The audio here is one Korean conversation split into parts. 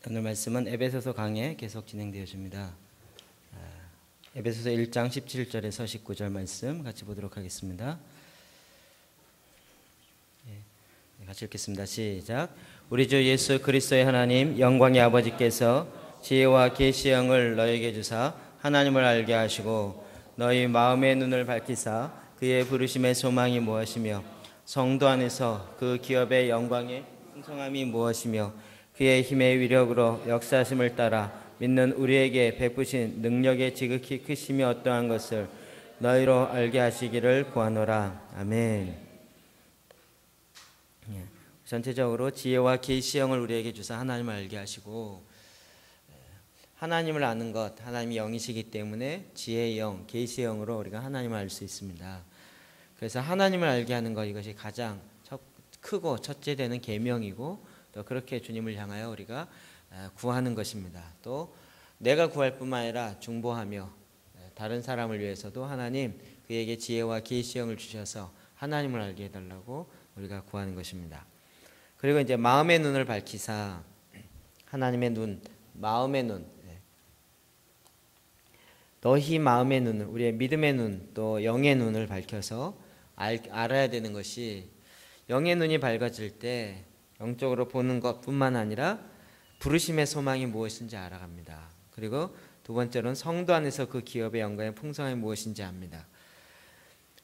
오늘 말씀은 에베소서 강해 계속 진행되어집니다. 에베소서 1장 17절에서 19절 말씀 같이 보도록 하겠습니다. 같이 읽겠습니다. 시작. 우리 주 예수 그리스도의 하나님 영광의 아버지께서 지혜와 계시의 영을 너에게 주사 하나님을 알게 하시고 너희 마음의 눈을 밝히사 그의 부르심의 소망이 무엇이며 성도 안에서 그 기업의 영광의 풍성함이 무엇이며 그의 힘의 위력으로 역사하심을 따라 믿는 우리에게 베푸신 능력의 지극히 크심이 어떠한 것을 너희로 알게 하시기를 구하노라. 아멘. 전체적으로 지혜와 계시의 영을 우리에게 주사 하나님을 알게 하시고, 하나님을 아는 것, 하나님이 영이시기 때문에 지혜의 영, 계시의 영으로 우리가 하나님을 알 수 있습니다. 그래서 하나님을 알게 하는 것, 이것이 가장 크고 첫째 되는 계명이고, 또 그렇게 주님을 향하여 우리가 구하는 것입니다. 또 내가 구할 뿐만 아니라 중보하며 다른 사람을 위해서도 하나님 그에게 지혜와 계시의 영을 주셔서 하나님을 알게 해달라고 우리가 구하는 것입니다. 그리고 이제 마음의 눈을 밝히사, 하나님의 눈, 마음의 눈, 너희 마음의 눈을, 우리의 믿음의 눈, 또 영의 눈을 밝혀서 알아야 되는 것이, 영의 눈이 밝아질 때 영적으로 보는 것뿐만 아니라 부르심의 소망이 무엇인지 알아갑니다. 그리고 두 번째로는 성도 안에서 그 기업의 영광의 풍성함이 무엇인지 압니다.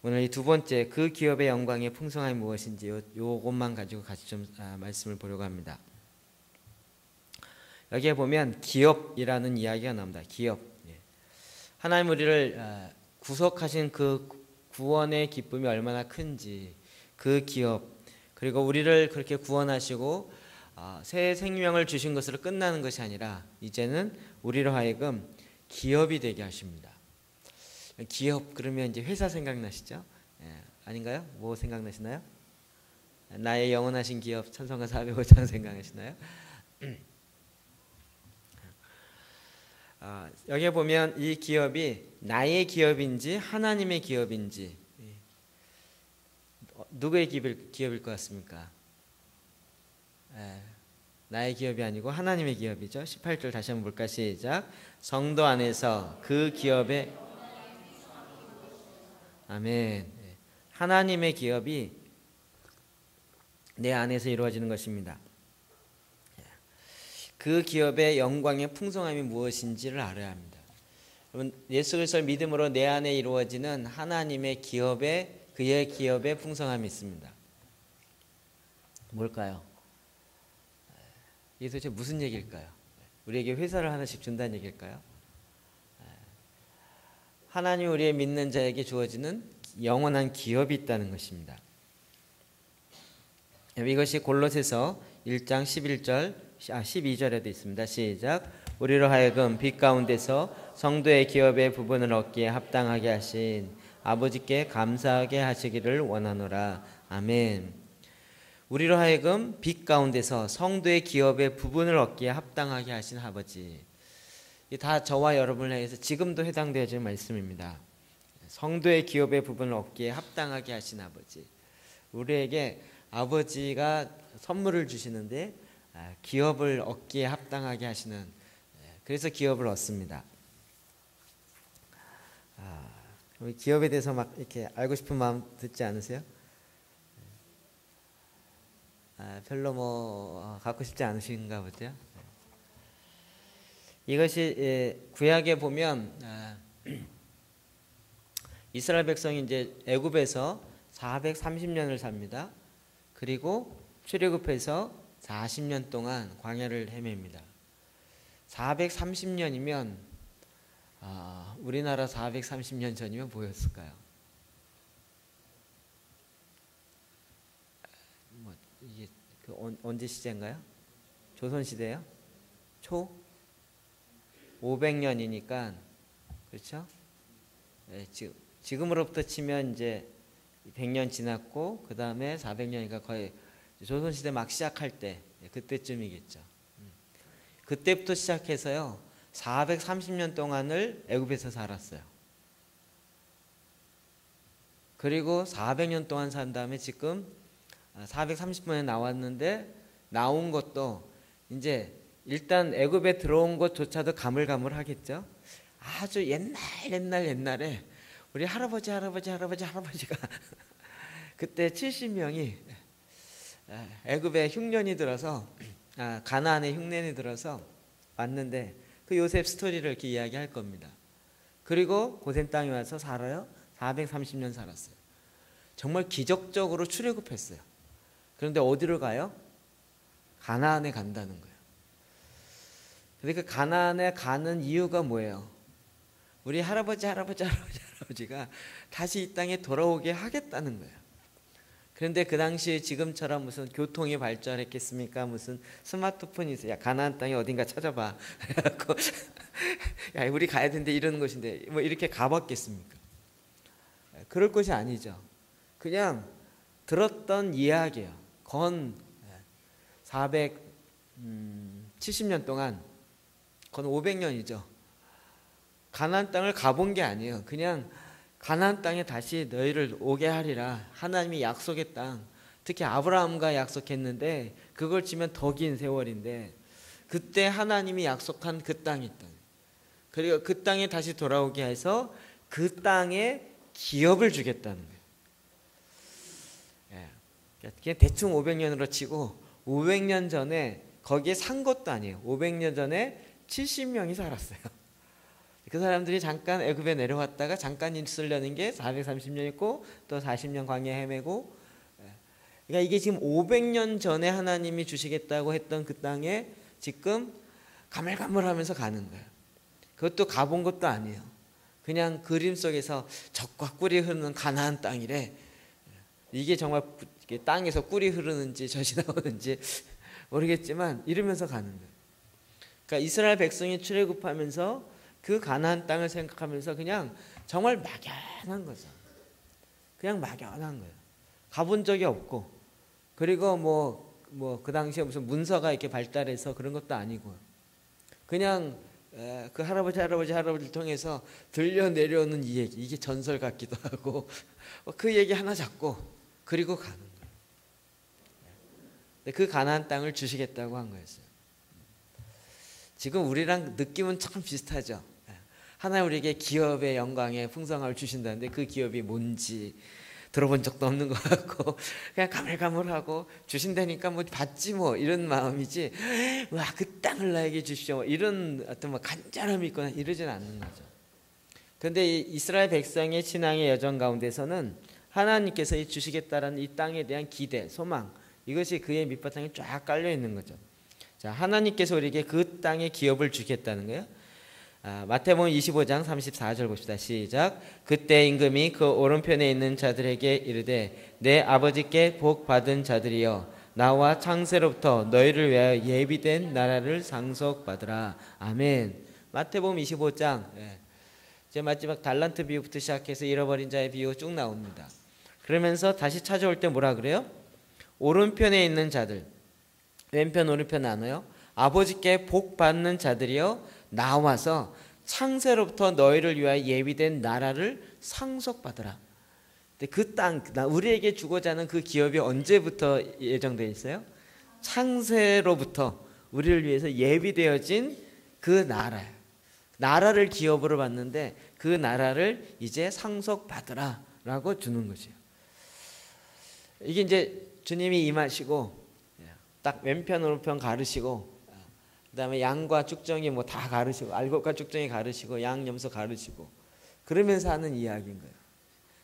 오늘 이 두 번째, 그 기업의 영광의 풍성함이 무엇인지 요것만 가지고 같이 좀 말씀을 보려고 합니다. 여기에 보면 기업이라는 이야기가 나옵니다. 기업. 하나님 우리를 구속하신 그 구원의 기쁨이 얼마나 큰지, 그 기업, 그리고 우리를 그렇게 구원하시고 새 생명을 주신 것으로 끝나는 것이 아니라 이제는 우리로 하여금 기업이 되게 하십니다. 기업 그러면 이제 회사 생각나시죠? 아닌가요? 뭐 생각나시나요? 나의 영원하신 기업 천성과 405장 생각나시나요? 여기에 보면 이 기업이 나의 기업인지 하나님의 기업인지, 누구의 기업일 것 같습니까? 나의 기업이 아니고 하나님의 기업이죠. 18절 다시 한번 볼까? 시작. 성도 안에서 그 기업의, 아멘. 하나님의 기업이 내 안에서 이루어지는 것입니다. 그 기업의 영광의 풍성함이 무엇인지를 알아야 합니다. 여러분, 예수 그리스도를 믿음으로 내 안에 이루어지는 하나님의 기업의, 그의 기업의 풍성함이 있습니다. 뭘까요? 이게 도대체 무슨 얘기일까요? 우리에게 회사를 하나씩 준다는 얘기일까요? 하나님 우리의 믿는 자에게 주어지는 영원한 기업이 있다는 것입니다. 이것이 골로새서 1장 12절에도 있습니다. 시작. 우리로 하여금 빛 가운데서 성도의 기업의 부분을 얻기에 합당하게 하신 아버지께 감사하게 하시기를 원하노라. 아멘. 우리로 하여금 빛 가운데서 성도의 기업의 부분을 얻기에 합당하게 하신 아버지, 이 다 저와 여러분을 향해서 지금도 해당되어지는 말씀입니다. 성도의 기업의 부분을 얻기에 합당하게 하신 아버지, 우리에게 아버지가 선물을 주시는데 기업을 얻기에 합당하게 하시는, 그래서 기업을 얻습니다. 기업에 대해서 막 이렇게 알고 싶은 마음 듣지 않으세요? 별로 뭐 갖고 싶지 않으신가 보죠. 이것이 구약에 보면 이스라엘 백성이 이제 애굽에서 430년을 삽니다. 그리고 출애굽해서 40년 동안 광야를 헤맵니다. 430년이면 우리나라 430년 전이면 뭐였을까요? 뭐 이게 언제 시대인가요? 조선 시대요? 초 500년이니까 그렇죠? 지금으로부터 치면 이제 100년 지났고 그 다음에 400년이니까 거의 조선 시대 막 시작할 때 그때쯤이겠죠. 그때부터 시작해서요 430년 동안을 애굽에서 살았어요. 그리고 400년 동안 산 다음에 지금 430년에 나왔는데 나온 것도 이제 일단 애굽에 들어온 것조차도 가물가물하겠죠. 아주 옛날에 우리 할아버지가 그때 70명이 애굽에 흉년이 들어서 가나안에 흉년이 들어서 왔는데 그 요셉 스토리를 이렇게 이야기할 겁니다. 그리고 고센 땅에 와서 살아요. 430년 살았어요. 정말 기적적으로 출애굽했어요. 그런데 어디로 가요? 가나안에 간다는 거예요. 근데 그 가나안에 가는 이유가 뭐예요? 우리 할아버지가 다시 이 땅에 돌아오게 하겠다는 거예요. 그런데 그 당시 지금처럼 무슨 교통이 발전했겠습니까? 무슨 스마트폰이 있어요. 야, 가나안 땅에 어딘가 찾아봐. 야, 우리 가야 되는데 이러는 것인데 뭐 이렇게 가봤겠습니까? 그럴 것이 아니죠. 그냥 들었던 이야기예요. 건 470년 동안, 건 500년이죠. 가나안 땅을 가본 게 아니에요. 그냥 가나안 땅에 다시 너희를 오게 하리라. 하나님이 약속의 땅, 특히 아브라함과 약속했는데 그걸 치면 더 긴 세월인데 그때 하나님이 약속한 그 땅이 있다. 그리고 그 땅에 다시 돌아오게 해서 그 땅에 기업을 주겠다는 거예요. 그냥 대충 500년으로 치고 500년 전에 거기에 산 것도 아니에요. 500년 전에 70명이 살았어요. 그 사람들이 잠깐 애굽에 내려왔다가 잠깐 있으려는 게 430년 있고 또 40년 광야 헤매고, 그러니까 이게 지금 500년 전에 하나님이 주시겠다고 했던 그 땅에 지금 가물가물하면서 가는 거예요. 그것도 가본 것도 아니에요. 그냥 그림 속에서 젖과 꿀이 흐르는 가나안 땅이래. 이게 정말 땅에서 꿀이 흐르는지 젖이 나오는지 모르겠지만 이러면서 가는 거예요. 그러니까 이스라엘 백성이 출애굽하면서 그 가나안 땅을 생각하면서 그냥 정말 막연한 거죠. 그냥 막연한 거예요. 가본 적이 없고, 그리고 뭐 그 당시에 무슨 문서가 이렇게 발달해서 그런 것도 아니고, 그냥 그 할아버지를 통해서 들려 내려오는 이 얘기, 이게 전설 같기도 하고 그 얘기 하나 잡고 그리고 가는 거예요. 그 가나안 땅을 주시겠다고 한 거였어요. 지금 우리랑 느낌은 참 비슷하죠. 하나님 우리에게 기업의 영광의 풍성함을 주신다는데 그 기업이 뭔지 들어본 적도 없는 것 같고 그냥 가물가물하고 주신다니까 뭐 받지 뭐 이런 마음이지, 와, 그 땅을 나에게 주시오 이런 어떤 뭐 간절함이 있거나 이러지는 않는 거죠. 그런데 이 이스라엘 백성의 신앙의 여정 가운데서는 하나님께서 주시겠다라는 이 땅에 대한 기대, 소망, 이것이 그의 밑바탕에 쫙 깔려 있는 거죠. 자, 하나님께서 우리에게 그 땅의 기업을 주겠다는 거예요. 마태복음 25장 34절 봅시다. 시작. 그때 임금이 그 오른편에 있는 자들에게 이르되 내 아버지께 복 받은 자들이여 나와 창세로부터 너희를 위하여 예비된 나라를 상속받으라. 아멘. 마태복음 25장 이제 마지막 달란트 비유부터 시작해서 잃어버린 자의 비유 쭉 나옵니다. 그러면서 다시 찾아올 때 뭐라 그래요? 오른편에 있는 자들, 왼편 오른편 나눠요. 아버지께 복 받는 자들이여 나와서 창세로부터 너희를 위하여 예비된 나라를 상속받으라. 근데 그 땅, 우리에게 주고자 하는 그 기업이 언제부터 예정되어 있어요? 창세로부터 우리를 위해서 예비되어진 그 나라예요. 나라를 기업으로 받는데 그 나라를 이제 상속받으라 라고 주는 거죠. 이게 이제 주님이 임하시고 딱 왼편 오른편 가르시고, 그 다음에 양과 쭉정이 뭐 다 가르시고, 알곡과 쭉정이 가르시고, 양 염소 가르시고, 그러면서 하는 이야기인 거예요.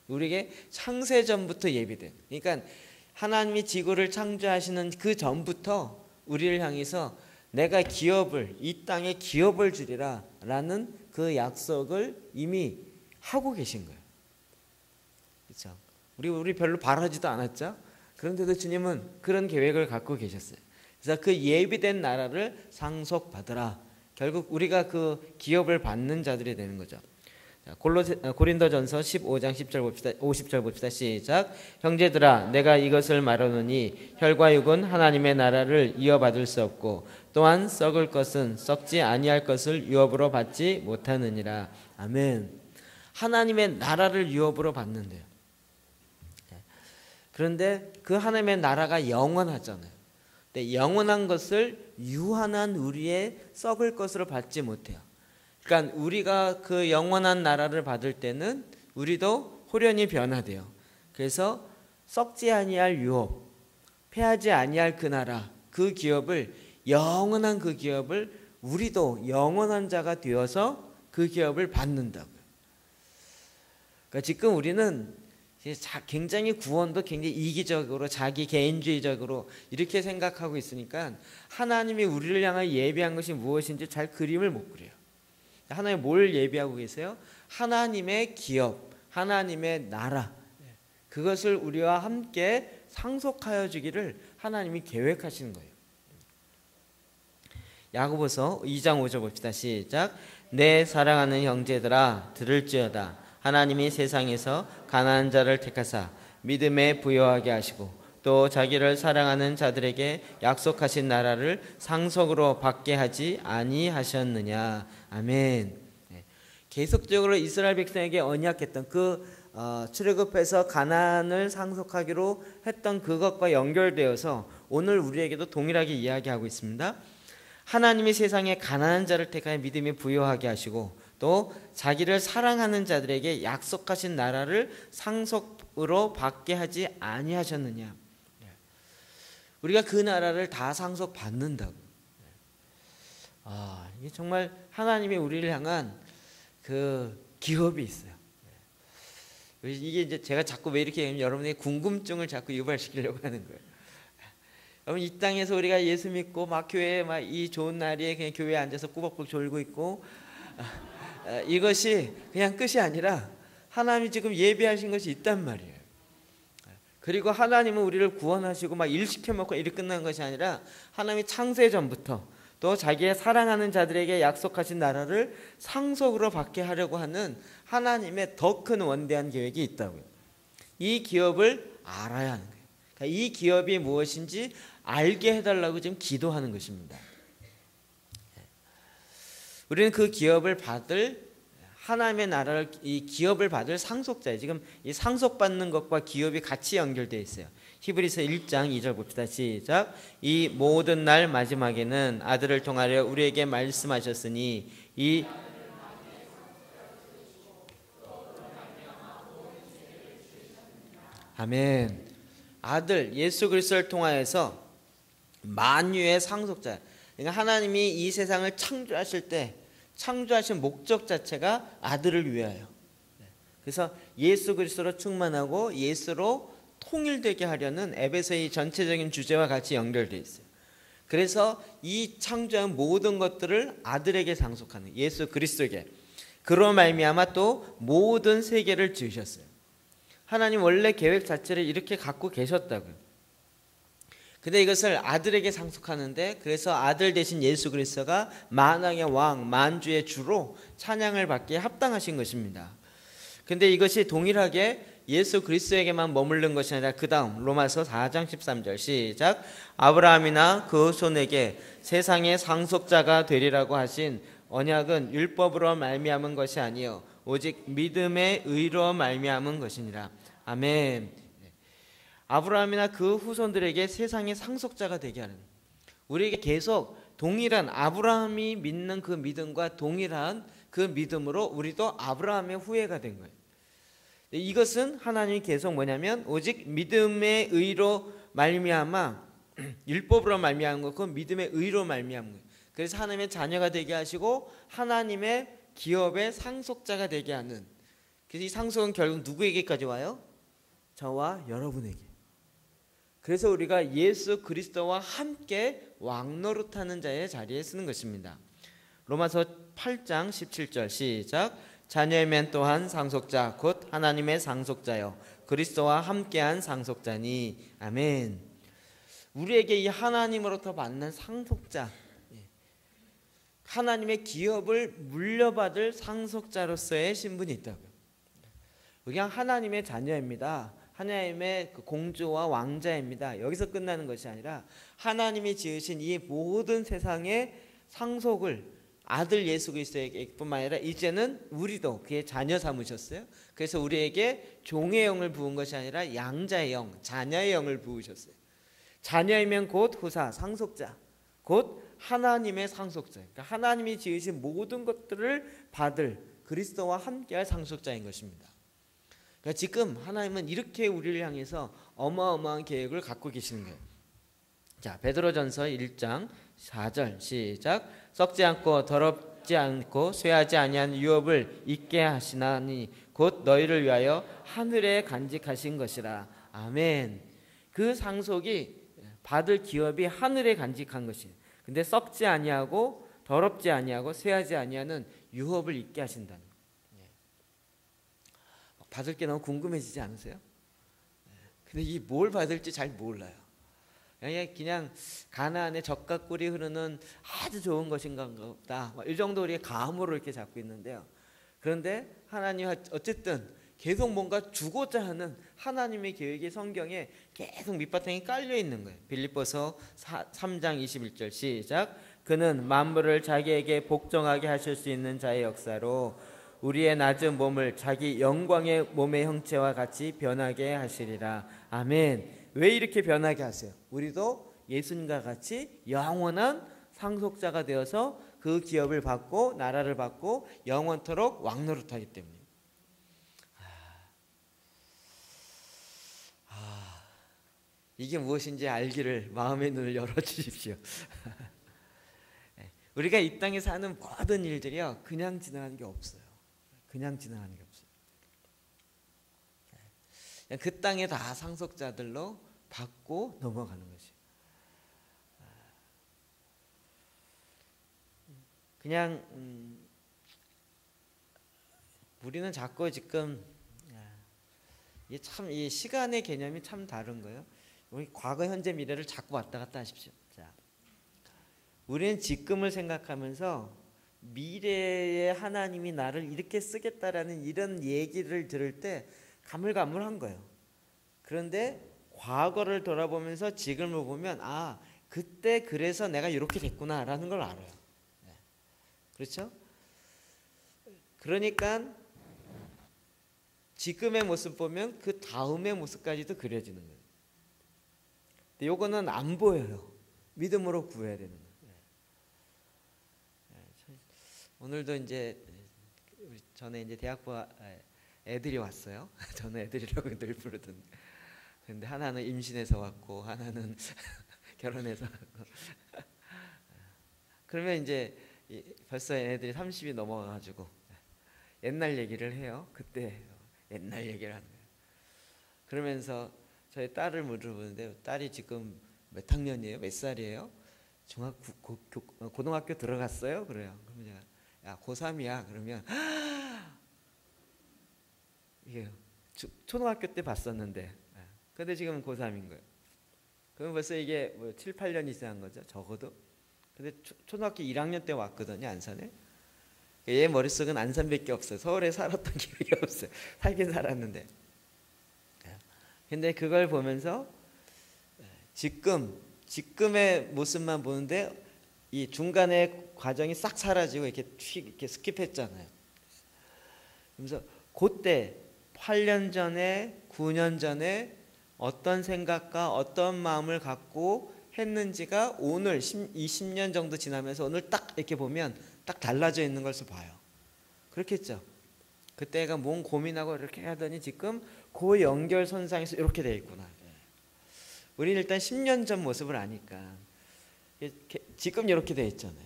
우리에게 창세전부터 예비된, 그러니까 하나님이 지구를 창조하시는 그 전부터 우리를 향해서 내가 기업을, 이 땅에 기업을 주리라 라는 그 약속을 이미 하고 계신 거예요. 그렇죠? 우리 별로 바라지도 않았죠? 그런데도 주님은 그런 계획을 갖고 계셨어요. 그래서 그 예비된 나라를 상속받으라. 결국 우리가 그 기업을 받는 자들이 되는 거죠. 고린도전서 15장 10절 봅시다. 50절 봅시다. 시작. 형제들아, 내가 이것을 말하노니 혈과 육은 하나님의 나라를 이어받을 수 없고 또한 썩을 것은 썩지 아니할 것을 유업으로 받지 못하느니라. 아멘. 하나님의 나라를 유업으로 받는데요. 그런데 그 하나님의 나라가 영원하잖아요. 근데 영원한 것을 유한한 우리의 썩을 것으로 받지 못해요. 그러니까 우리가 그 영원한 나라를 받을 때는 우리도 호련히 변화돼요. 그래서 썩지 아니할 유업, 패하지 아니할 그 나라, 그 기업을, 영원한 그 기업을 우리도 영원한 자가 되어서 그 기업을 받는다고요. 그러니까 지금 우리는 굉장히 구원도 굉장히 이기적으로, 자기 개인주의적으로 이렇게 생각하고 있으니까 하나님이 우리를 향해 예비한 것이 무엇인지 잘 그림을 못 그려요. 하나님 뭘 예비하고 계세요? 하나님의 기업, 하나님의 나라, 그것을 우리와 함께 상속하여 주기를 하나님이 계획하시는 거예요. 야고보서 2장 5절 봅시다. 시작. 내 사랑하는 형제들아 들을지어다. 하나님이 세상에서 가난한 자를 택하사 믿음에 부요하게 하시고 또 자기를 사랑하는 자들에게 약속하신 나라를 상속으로 받게 하지 아니하셨느냐. 아멘. 계속적으로 이스라엘 백성에게 언약했던 그 출애굽해서 가나안을 상속하기로 했던 그것과 연결되어서 오늘 우리에게도 동일하게 이야기하고 있습니다. 하나님이 세상에 가난한 자를 택하여 믿음에 부요하게 하시고 또 자기를 사랑하는 자들에게 약속하신 나라를 상속으로 받게 하지 아니하셨느냐. 우리가 그 나라를 다 상속받는다고. 이게 정말 하나님이 우리를 향한 그 기업이 있어요. 이게 이제 제가 자꾸 왜 이렇게 하면 여러분의 궁금증을 자꾸 유발시키려고 하는 거예요. 여러분, 이 땅에서 우리가 예수 믿고 막 교회에 막 이 좋은 날에 그냥 교회에 앉아서 꾸벅꾸벅 졸고 있고 이것이 그냥 끝이 아니라 하나님이 지금 예비하신 것이 있단 말이에요. 그리고 하나님은 우리를 구원하시고 막 일 시켜먹고 일이 끝난 것이 아니라 하나님이 창세 전부터 또 자기의 사랑하는 자들에게 약속하신 나라를 상속으로 받게 하려고 하는 하나님의 더 큰 원대한 계획이 있다고요. 이 기업을 알아야 하는 거예요. 그러니까 이 기업이 무엇인지 알게 해달라고 지금 기도하는 것입니다. 우리는 그 기업을 받을, 하나님의 나라를, 이 기업을 받을 상속자예요. 지금 이 상속받는 것과 기업이 같이 연결되어 있어요. 히브리서 1장 2절 봅시다. 시작. 이 모든 날 마지막에는 아들을 통하여 우리에게 말씀하셨으니 이 아멘. 아들 예수 그리스도를 통하여서 만유의 상속자. 그러니까 하나님이 이 세상을 창조하실 때 창조하신 목적 자체가 아들을 위하여. 그래서 예수 그리스도로 충만하고 예수로 통일되게 하려는 에베소의 전체적인 주제와 같이 연결되어 있어요. 그래서 이 창조한 모든 것들을 아들에게 상속하는 예수 그리스도에게, 그로 말미암아 또 모든 세계를 지으셨어요. 하나님 원래 계획 자체를 이렇게 갖고 계셨다고요. 근데 이것을 아들에게 상속하는데, 그래서 아들 대신 예수 그리스도가 만왕의 왕, 만주의 주로 찬양을 받기에 합당하신 것입니다. 근데 이것이 동일하게 예수 그리스도에게만 머무른 것이 아니라 그 다음 로마서 4장 13절 시작. 아브라함이나 그 손에게 세상의 상속자가 되리라고 하신 언약은 율법으로 말미암은 것이 아니요 오직 믿음의 의로 말미암은 것이니라. 아멘. 아브라함이나 그 후손들에게 세상의 상속자가 되게 하는, 우리에게 계속 동일한 아브라함이 믿는 그 믿음과 동일한 그 믿음으로 우리도 아브라함의 후예가 된 거예요. 이것은 하나님이 계속 뭐냐면 오직 믿음의 의로 말미암아, 율법으로 말미암은 것고 믿음의 의로 말미암은 거예요. 그래서 하나님의 자녀가 되게 하시고 하나님의 기업의 상속자가 되게 하는. 그래서 이 상속은 결국 누구에게까지 와요? 저와 여러분에게. 그래서 우리가 예수 그리스도와 함께 왕노릇하는 자의 자리에 쓰는 것입니다. 로마서 8장 17절 시작. 자녀이면 또한 상속자 곧 하나님의 상속자요 그리스도와 함께한 상속자니. 아멘. 우리에게 이 하나님으로부터 받는 상속자, 하나님의 기업을 물려받을 상속자로서의 신분이 있다고요. 그냥 하나님의 자녀입니다. 하나님의 공주와 왕자입니다. 여기서 끝나는 것이 아니라 하나님이 지으신 이 모든 세상의 상속을 아들 예수 그리스도에게 뿐만 아니라 이제는 우리도 그의 자녀 삼으셨어요. 그래서 우리에게 종의 영을 부은 것이 아니라 양자의 영, 자녀의 영을 부으셨어요. 자녀이면 곧 후사, 상속자, 곧 하나님의 상속자. 그러니까 하나님이 지으신 모든 것들을 받을 그리스도와 함께할 상속자인 것입니다. 그러니까 지금 하나님은 이렇게 우리를 향해서 어마어마한 계획을 갖고 계시는 거예요. 자, 베드로전서 1장 4절 시작. 썩지 않고 더럽지 않고 쇠하지 아니한 유업을 있게 하시나니 곧 너희를 위하여 하늘에 간직하신 것이라. 아멘. 그 상속이 받을 기업이 하늘에 간직한 것이에요. 근데 썩지 아니하고 더럽지 아니하고 쇠하지 아니하는 유업을 있게 하신다는 거예요. 받을 게 너무 궁금해지지 않으세요? 근데 이 뭘 받을지 잘 몰라요. 그냥 가나안에 젖과 꿀이 흐르는 아주 좋은 것인가 보다, 이 정도 우리가 감으로 이렇게 잡고 있는데요. 그런데 하나님 어쨌든 계속 뭔가 주고자 하는 하나님의 계획이 성경에 계속 밑바탕에 깔려 있는 거예요. 빌립보서 3장 21절 시작. 그는 만물을 자기에게 복종하게 하실 수 있는 자의 역사로 우리의 낮은 몸을 자기 영광의 몸의 형체와 같이 변하게 하시리라. 아멘. 왜 이렇게 변하게 하세요? 우리도 예수님과 같이 영원한 상속자가 되어서 그 기업을 받고 나라를 받고 영원토록 왕노릇하기 때문에. 이게 무엇인지 알기를 마음의 눈을 열어주십시오. 우리가 이 땅에 사는 모든 일들이요, 그냥 지나가는 게 없어요. 그냥 지나가는 게 없어요. 그 땅에 다 상속자들로 받고 넘어가는 것이에요. 그냥 우리는 자꾸 지금 이 시간의 개념이 참 다른 거예요. 우리 과거, 현재, 미래를 자꾸 왔다 갔다 하십시오. 자, 우리는 지금을 생각하면서 미래에 하나님이 나를 이렇게 쓰겠다라는 이런 얘기를 들을 때 가물가물한 거예요. 그런데 과거를 돌아보면서 지금을 보면 그때 그래서 내가 이렇게 됐구나라는 걸 알아요. 그렇죠? 그러니까 지금의 모습 보면 그 다음의 모습까지도 그려지는 거예요. 근데 요거는 안 보여요. 믿음으로 구해야 되는 거예요. 오늘도 이제 전에 이제 대학부 애들이 왔어요. 저는 애들이라고 늘 부르던. 근데 하나는 임신해서 왔고 하나는 결혼해서 왔고. 그러면 이제 벌써 얘네들이 30이 넘어가가지고 옛날 얘기를 해요. 그때 옛날 얘기를 하는 거예요. 그러면서 저희 딸을 물어보는데, 딸이 지금 몇 학년이에요? 몇 살이에요? 고등학교 들어갔어요? 그래요. 그러면 제가 야, 고3이야. 그러면 이게 초등학교 때 봤었는데, 근데 지금 고3인 거예요. 그럼 벌써 이게 뭐 7, 8년이 지난 거죠, 적어도. 근데 초등학교 1학년 때 왔거든요, 안산에. 얘 머릿속은 안산밖에 없어요. 서울에 살았던 기억이 없어요. 살긴 살았는데. 근데 그걸 보면서 지금의 모습만 보는데 이 중간에 과정이 싹 사라지고 이렇게 스킵했잖아요. 그래서 그때 8년 전에 9년 전에 어떤 생각과 어떤 마음을 갖고 했는지가 오늘 20년 정도 지나면서 오늘 딱 이렇게 보면 딱 달라져 있는 것을 봐요. 그렇겠죠? 그때가 뭔 고민하고 이렇게 하더니 지금 그 연결선상에서 이렇게 돼 있구나. 우리는 일단 10년 전 모습을 아니까 지금 이렇게 돼 있잖아요.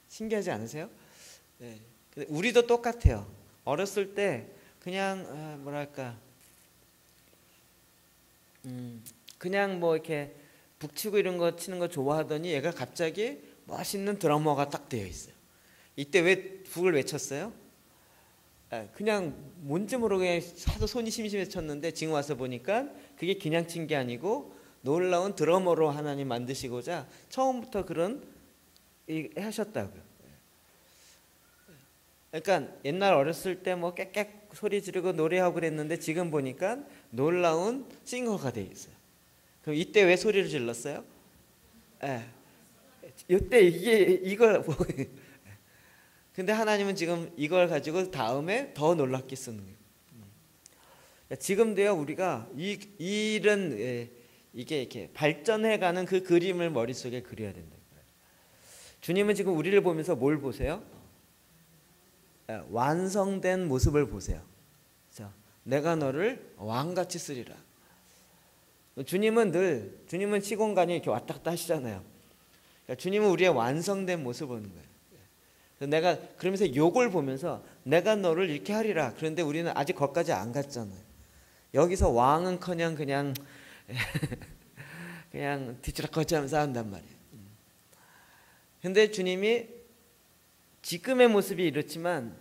신기하지 않으세요? 네. 우리도 똑같아요. 어렸을 때 그냥 뭐랄까 그냥 뭐 이렇게 북치고 이런 거 치는 거 좋아하더니 얘가 갑자기 멋있는 드러머가 딱 되어 있어요. 이때 왜 북을 외쳤어요? 그냥 뭔지 모르게 하도 손이 심심해서 쳤는데 지금 와서 보니까 그게 그냥 친 게 아니고 놀라운 드러머로 하나님 만드시고자 처음부터 그런 하셨다고요. 그러니까 옛날 어렸을 때 뭐 깨깨 소리 지르고 노래하고 그랬는데 지금 보니까 놀라운 싱어가 돼 있어요. 그럼 이때 왜 소리를 질렀어요? 이때 이걸 근데 하나님은 지금 이걸 가지고 다음에 더 놀랍게 쓰는 거예요. 지금도요, 우리가 이런 이게 이렇게 발전해가는 그 그림을 머릿속에 그려야 된다. 주님은 지금 우리를 보면서 뭘 보세요? 완성된 모습을 보세요. 그렇죠? 내가 너를 왕같이 쓰리라. 주님은 시공간이 이렇게 왔다 갔다 하시잖아요. 그러니까 주님은 우리의 완성된 모습을 보는 거예요. 내가 그러면서 요걸 보면서 내가 너를 이렇게 하리라. 그런데 우리는 아직 거기까지 안 갔잖아요. 여기서 왕은커녕 그냥 그냥 뒤치락거치하면서 한단 말이에요. 근데 주님이 지금의 모습이 이렇지만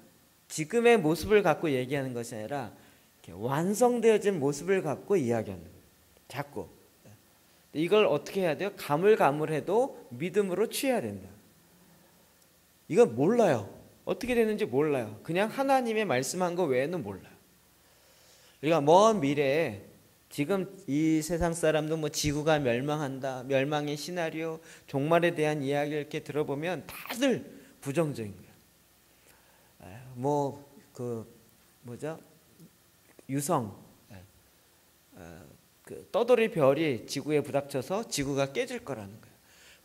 지금의 모습을 갖고 얘기하는 것이 아니라 이렇게 완성되어진 모습을 갖고 이야기하는 거예요. 자꾸 이걸 어떻게 해야 돼요? 가물가물해도 믿음으로 취해야 된다. 이건 몰라요. 어떻게 되는지 몰라요. 그냥 하나님의 말씀한 거 외에는 몰라요. 우리가 먼 미래에 지금 이 세상 사람도 뭐 지구가 멸망한다, 멸망의 시나리오, 종말에 대한 이야기를 이렇게 들어보면 다들 부정적인 거예요. 뭐 그 뭐죠? 유성, 그 떠돌이 별이 지구에 부닥쳐서 지구가 깨질 거라는 거예요.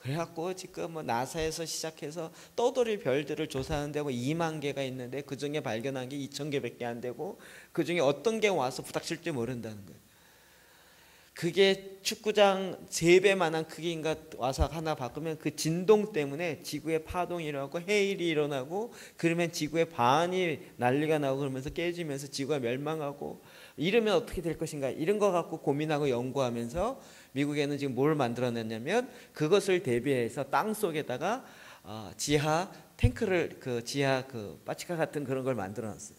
그래갖고 지금 뭐 나사에서 시작해서 떠돌이 별들을 조사하는데 뭐 2만 개가 있는데 그 중에 발견한 게 2,000개밖에 안 되고 그 중에 어떤 게 와서 부닥칠지 모른다는 거예요. 그게 축구장 3배만한 크기인가 와서 하나 바꾸면 그 진동 때문에 지구에 파동이 일어나고 해일이 일어나고 그러면 지구의 반이 난리가 나고 그러면서 깨지면서 지구가 멸망하고 이러면 어떻게 될 것인가 이런 거 갖고 고민하고 연구하면서 미국에는 지금 뭘 만들어냈냐면 그것을 대비해서 땅 속에다가 지하 탱크를 지하 빠치카 같은 그런 걸 만들어놨어요.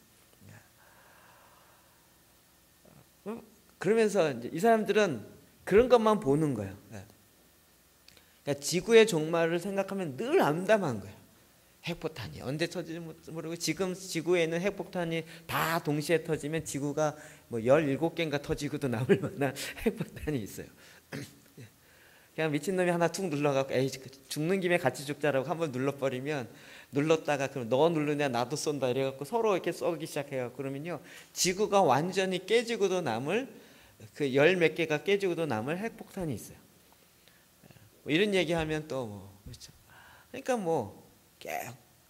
그러면서 이제 이 사람들은 그런 것만 보는 거예요. 그러니까 지구의 종말을 생각하면 늘 암담한 거예요. 핵폭탄이 언제 터질지 모르고 지금 지구에 있는 핵폭탄이 다 동시에 터지면 지구가 뭐 17개인가 터지고도 남을 만한 핵폭탄이 있어요. 그냥 미친놈이 하나 툭 눌러갖고 에이 죽는 김에 같이 죽자라고 한번 눌러버리면 눌렀다가 그럼 너 누르냐 나도 쏜다 이래갖고 서로 이렇게 쏘기 시작해요. 그러면요 지구가 완전히 깨지고도 남을 그 10몇 개가 깨지고도 남을 핵폭탄이 있어요. 뭐 이런 얘기하면 또 뭐 그렇죠. 그러니까 뭐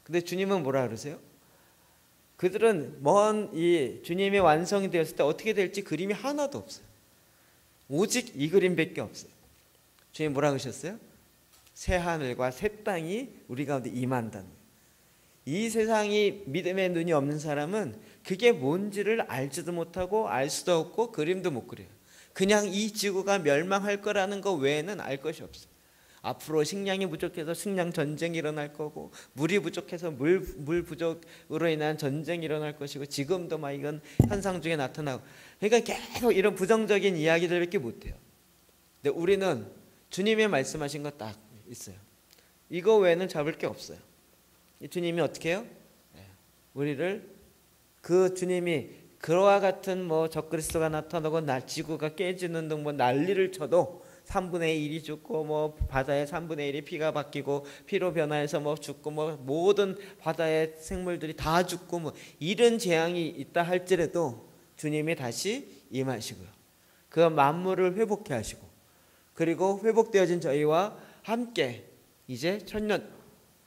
근데 주님은 뭐라 그러세요? 그들은 먼 이 주님의 완성이 되었을 때 어떻게 될지 그림이 하나도 없어요. 오직 이 그림밖에 없어요. 주님 뭐라 그러셨어요? 새 하늘과 새 땅이 우리 가운데 임한다는 거예요. 이 세상이 믿음의 눈이 없는 사람은 그게 뭔지를 알지도 못하고 알 수도 없고 그림도 못 그려요. 그냥 이 지구가 멸망할 거라는 거 외에는 알 것이 없어요. 앞으로 식량이 부족해서 식량 전쟁이 일어날 거고 물이 부족해서 물 부족으로 인한 전쟁이 일어날 것이고 지금도 막 이건 현상 중에 나타나고 그러니까 계속 이런 부정적인 이야기들밖에 못해요. 근데 우리는 주님의 말씀하신 거 딱 있어요. 이거 외에는 잡을 게 없어요. 주님이 어떻게 해요? 우리를 그 주님이 그와 같은 뭐 적그리스도가 나타나고 지구가 깨지는 등 뭐 난리를 쳐도 3분의 1이 죽고 뭐 바다의 3분의 1이 피가 바뀌고 피로 변화해서 뭐 죽고 뭐 모든 바다의 생물들이 다 죽고 뭐 이런 재앙이 있다 할지라도 주님이 다시 임하시고요. 그 만물을 회복해 하시고 그리고 회복되어진 저희와 함께 이제 1000년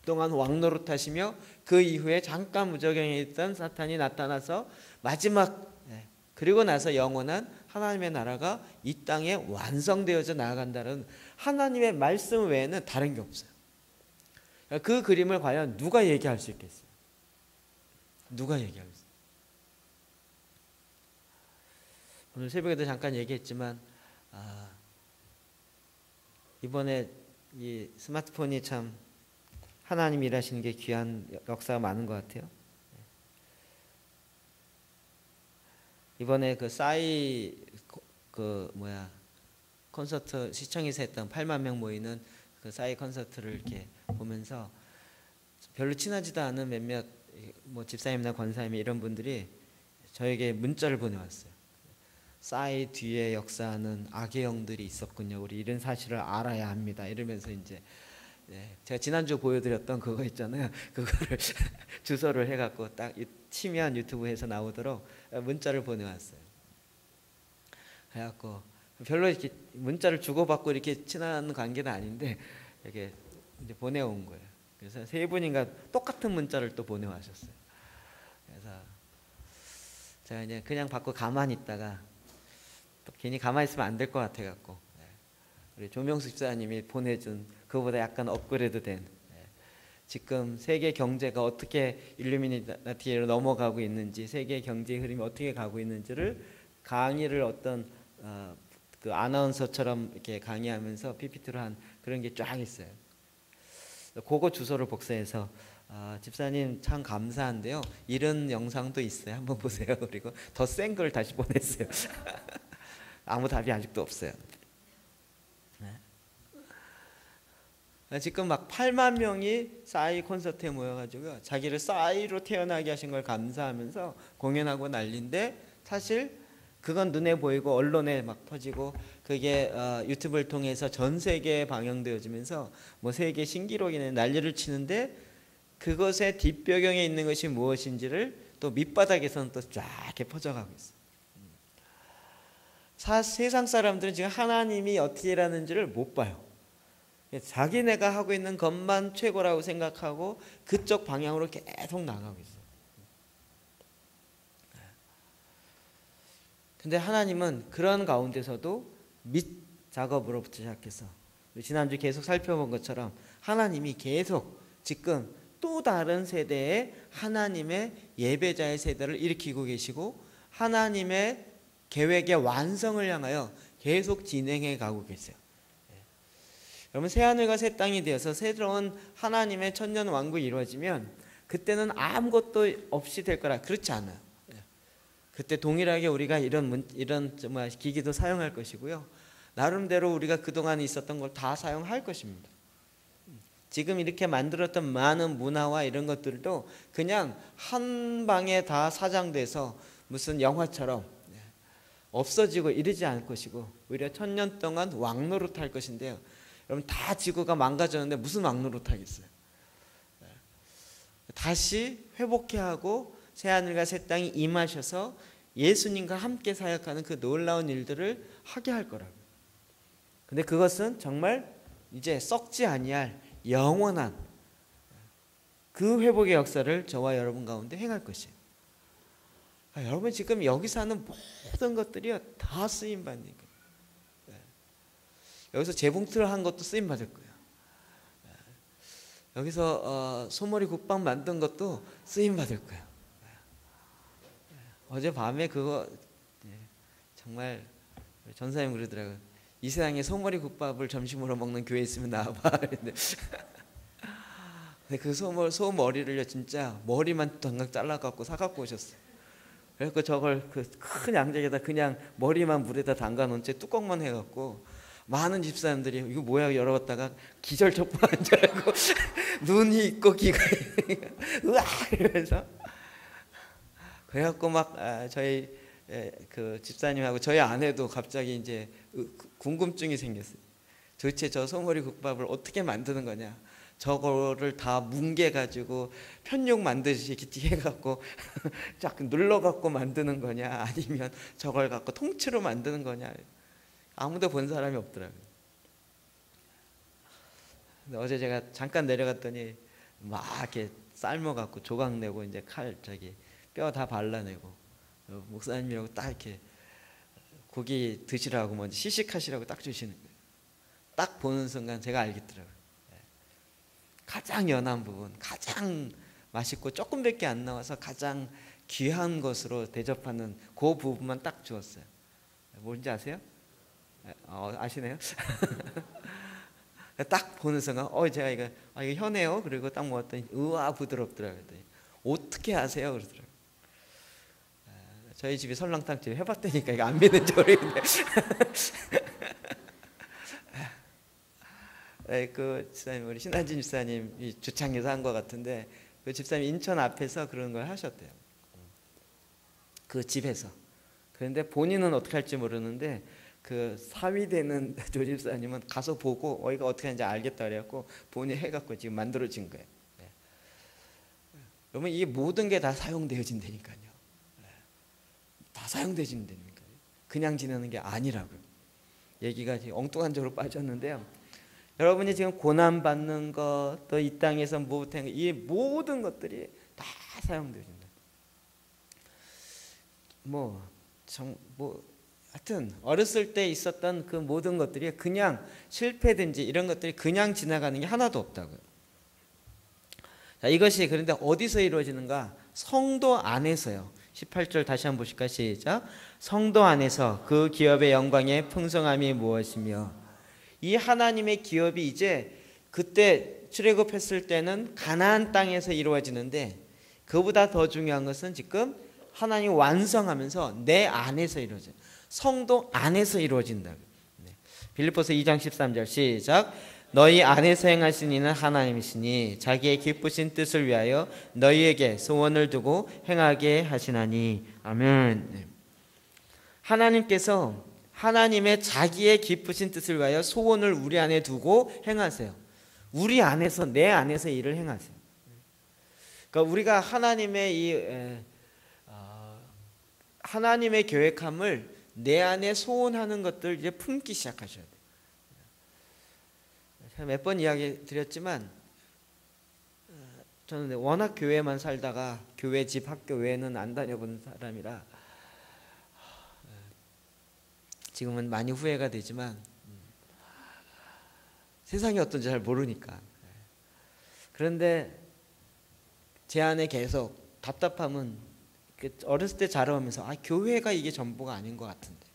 동안 왕노릇하시며 그 이후에 잠깐 무적행에 있던 사탄이 나타나서 마지막 그리고 나서 영원한 하나님의 나라가 이 땅에 완성되어져 나아간다는 하나님의 말씀 외에는 다른 게 없어요. 그 그림을 과연 누가 얘기할 수 있겠어요? 누가 얘기하겠어요? 오늘 새벽에도 잠깐 얘기했지만 이번에 이 스마트폰이 참 하나님 일하시는 게 귀한 역사가 많은 것 같아요. 이번에 그 싸이 콘서트 시청에서 했던 8만 명 모이는 그 싸이 콘서트를 이렇게 보면서 별로 친하지도 않은 몇몇 뭐 집사님이나 권사님 이런 분들이 저에게 문자를 보내왔어요. 싸이 뒤에 역사하는 악의 영들이 있었군요. 우리 이런 사실을 알아야 합니다. 이러면서 이제 제가 지난주 보여드렸던 그거 있잖아요. 그거를 주소를 해갖고 딱 치면 유튜브에서 나오도록 문자를 보내왔어요. 그래갖고 별로 이렇게 문자를 주고받고 이렇게 친한 관계는 아닌데 이렇게 이제 보내온 거예요. 그래서 세 분인가 똑같은 문자를 또 보내와셨어요. 그래서 제가 이제 그냥 받고 가만히 있다가 또 괜히 가만히 있으면 안 될 것 같아 갖고 우리 조명수 집사님이 보내준 그거보다 약간 업그레이드된 지금 세계 경제가 어떻게 일루미나티로 넘어가고 있는지, 세계 경제의 흐름이 어떻게 가고 있는지를 강의를 어떤 그 아나운서처럼 이렇게 강의하면서 PPT로 한 그런 게 쫙 있어요. 그거 주소를 복사해서 집사님 참 감사한데요. 이런 영상도 있어요. 한번 보세요. 그리고 더 센 걸 다시 보냈어요. 아무 답이 아직도 없어요. 지금 막 8만 명이 싸이 콘서트에 모여가지고 자기를 싸이로 태어나게 하신 걸 감사하면서 공연하고 난리인데 사실 그건 눈에 보이고 언론에 막 퍼지고 그게 유튜브를 통해서 전 세계에 방영되어지면서 뭐 세계 신기록이네 난리를 치는데 그것의 뒷배경에 있는 것이 무엇인지를 또 밑바닥에서는 또 쫙 이렇게 퍼져가고 있어요. 세상 사람들은 지금 하나님이 어떻게 일하는지를 못 봐요. 자기네가 하고 있는 것만 최고라고 생각하고 그쪽 방향으로 계속 나가고 있어요. 근데 하나님은 그런 가운데서도 밑 작업으로부터 시작해서 지난주 계속 살펴본 것처럼 하나님이 계속 지금 또 다른 세대의 하나님의 예배자의 세대를 일으키고 계시고 하나님의 계획의 완성을 향하여 계속 진행해 가고 계세요. 여러분 새하늘과 새 땅이 되어서 새로운 하나님의 천년 왕국이 이루어지면 그때는 아무것도 없이 될 거라 그렇지 않아요. 그때 동일하게 우리가 이런 기기도 사용할 것이고요. 나름대로 우리가 그동안 있었던 걸 다 사용할 것입니다. 지금 이렇게 만들었던 많은 문화와 이런 것들도 그냥 한 방에 다 사장돼서 무슨 영화처럼 없어지고 이러지 않을 것이고 오히려 천년 동안 왕노릇할 것인데요. 여러분 다 지구가 망가졌는데 무슨 왕노릇 하겠어요. 다시 회복해 하고 새하늘과 새 땅이 임하셔서 예수님과 함께 사역하는 그 놀라운 일들을 하게 할 거라고요. 근데 그것은 정말 이제 썩지 아니할 영원한 그 회복의 역사를 저와 여러분 가운데 행할 것이에요. 여러분 지금 여기서 하는 모든 것들이 다 쓰임받는 거예요. 여기서 재봉틀을 한 것도 쓰임받을 거예요. 여기서 소머리 국밥 만든 것도 쓰임받을 거예요. 어젯밤에 그거 정말 전사님 그러더라고요. 이 세상에 소머리 국밥을 점심으로 먹는 교회 있으면 나와봐. 근데 그 소머리를 진짜 머리만 당각 잘라갖고 사갖고 오셨어요. 그래서 저걸 그 큰 양장에다 그냥 머리만 물에다 담가놓은 채 뚜껑만 해갖고 많은 집사님들이 이거 뭐야 열어봤다가 기절촉발한 줄 알고 눈이 있고 귀가 으아 이러면서 그래갖고 막 저희 그 집사님하고 저희 아내도 갑자기 이제 궁금증이 생겼어요. 도대체 저 소머리 국밥을 어떻게 만드는 거냐? 저거를 다 뭉개가지고 편육 만드듯이 이렇게 해갖고 쫙 눌러갖고 만드는 거냐? 아니면 저걸 갖고 통째로 만드는 거냐? 아무도 본 사람이 없더라고요. 근데 어제 제가 잠깐 내려갔더니 막 이렇게 삶아갖고 조각 내고 이제 뼈 다 발라내고 목사님이라고 딱 이렇게 고기 드시라고 먼저 시식하시라고 딱 주시는 거예요. 딱 보는 순간 제가 알겠더라고요. 가장 연한 부분, 가장 맛있고 조금밖에 안 나와서 가장 귀한 것으로 대접하는 그 부분만 딱 주었어요. 뭔지 아세요? 아시네요? 딱 보는 순간 제가 이거 현해요. 그리고 딱 먹었더니 우와 부드럽더라고요. 어떻게 아세요? 그러더라고요. 저희 집이 설렁탕집 해봤다니까 이거 안 믿는지 모르겠는데 그 집사님 우리 신한진 집사님이 주창에서 한 것 같은데 그 집사님 인천 앞에서 그런 걸 하셨대요. 그 집에서. 그런데 본인은 어떻게 할지 모르는데 그 사위 되는 조 집사님은 가서 보고 이거 어떻게 하는지 알겠다 그래갖고 본인이 해갖고 지금 만들어진 거예요. 여러분 이게 모든 게 다 사용되어진다니까요. 다 사용되어진다니까요. 그냥 지내는 게 아니라고요. 얘기가 지금 엉뚱한 쪽으로 빠졌는데요. 여러분이 지금 고난 받는 것, 또 이 땅에서 못한 이 모든 것들이 다 사용되십니다. 하여튼 어렸을 때 있었던 그 모든 것들이 그냥 실패든지 이런 것들이 그냥 지나가는 게 하나도 없다고요. 자, 이것이 그런데 어디서 이루어지는가? 성도 안에서요. 18절 다시 한번 보실까요? 시작. 성도 안에서 그 기업의 영광의 풍성함이 무엇이며, 이 하나님의 기업이 이제 그때 출애굽했을 때는 가나안 땅에서 이루어지는데, 그보다 더 중요한 것은 지금 하나님 완성하면서 내 안에서 이루어져요. 성도 안에서 이루어진다. 빌립보서 2장 13절 시작. 너희 안에서 행하신 이는 하나님이시니 자기의 기쁘신 뜻을 위하여 너희에게 소원을 두고 행하게 하시나니. 아멘. 하나님께서 하나님의 자기의 기쁘신 뜻을 위하여 소원을 우리 안에 두고 행하세요. 우리 안에서, 내 안에서 일을 행하세요. 그러니까 우리가 하나님의 계획함을 내 안에 소원하는 것들 이제 품기 시작하셔야 돼요. 몇 번 이야기 드렸지만 저는 워낙 교회만 살다가 교회, 집, 학교 외에는 안 다녀본 사람이라 지금은 많이 후회가 되지만 세상이 어떤지 잘 모르니까. 그런데 제 안에 계속 답답함은 어렸을 때 자라오면서 교회가 이게 전부가 아닌 것 같은데,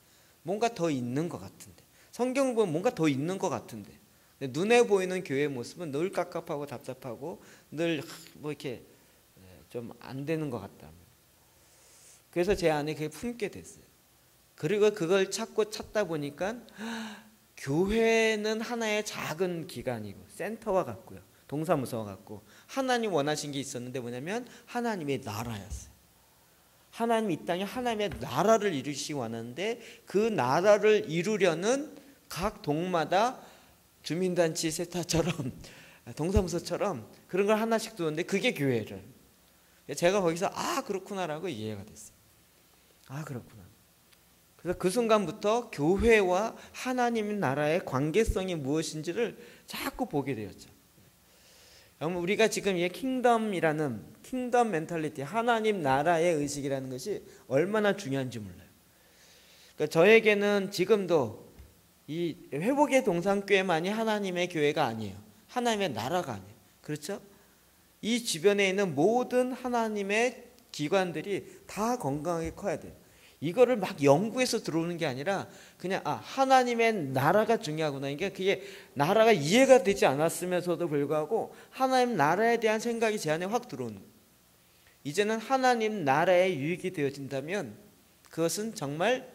뭔가 더 있는 것 같은데, 성경 보면 뭔가 더 있는 것 같은데, 눈에 보이는 교회의 모습은 늘 깝깝하고 답답하고 늘 이렇게 좀 안 되는 것 같다. 그래서 제 안에 그게 품게 됐어요. 그리고 그걸 찾다 보니까 교회는 하나의 작은 기관이고 센터와 같고요, 동사무소와 같고, 하나님 원하신 게 있었는데 뭐냐면 하나님의 나라였어요. 하나님 이 땅에 하나님의 나라를 이루시기 원하는데, 그 나라를 이루려는 각 동마다 주민단체 세타처럼 동사무소처럼 그런 걸 하나씩 두는데 그게 교회를. 제가 거기서 그렇구나라고 이해가 됐어요. 그렇구나. 그래서 그 순간부터 교회와 하나님 나라의 관계성이 무엇인지를 자꾸 보게 되었죠. 여러분, 우리가 지금 이 킹덤이라는 킹덤 멘탈리티, 하나님 나라의 의식이라는 것이 얼마나 중요한지 몰라요. 그러니까 저에게는 지금도 이 회복의 동산교회만이 하나님의 교회가 아니에요. 하나님의 나라가 아니에요. 그렇죠? 이 주변에 있는 모든 하나님의 기관들이 다 건강하게 커야 돼요. 이거를 막 연구해서 들어오는 게 아니라 그냥 하나님의 나라가 중요하구나. 그게 나라가 이해가 되지 않았으면서도 불구하고 하나님 나라에 대한 생각이 제 안에 확 들어오는 거예요. 이제는 하나님 나라에 유익이 되어진다면 그것은 정말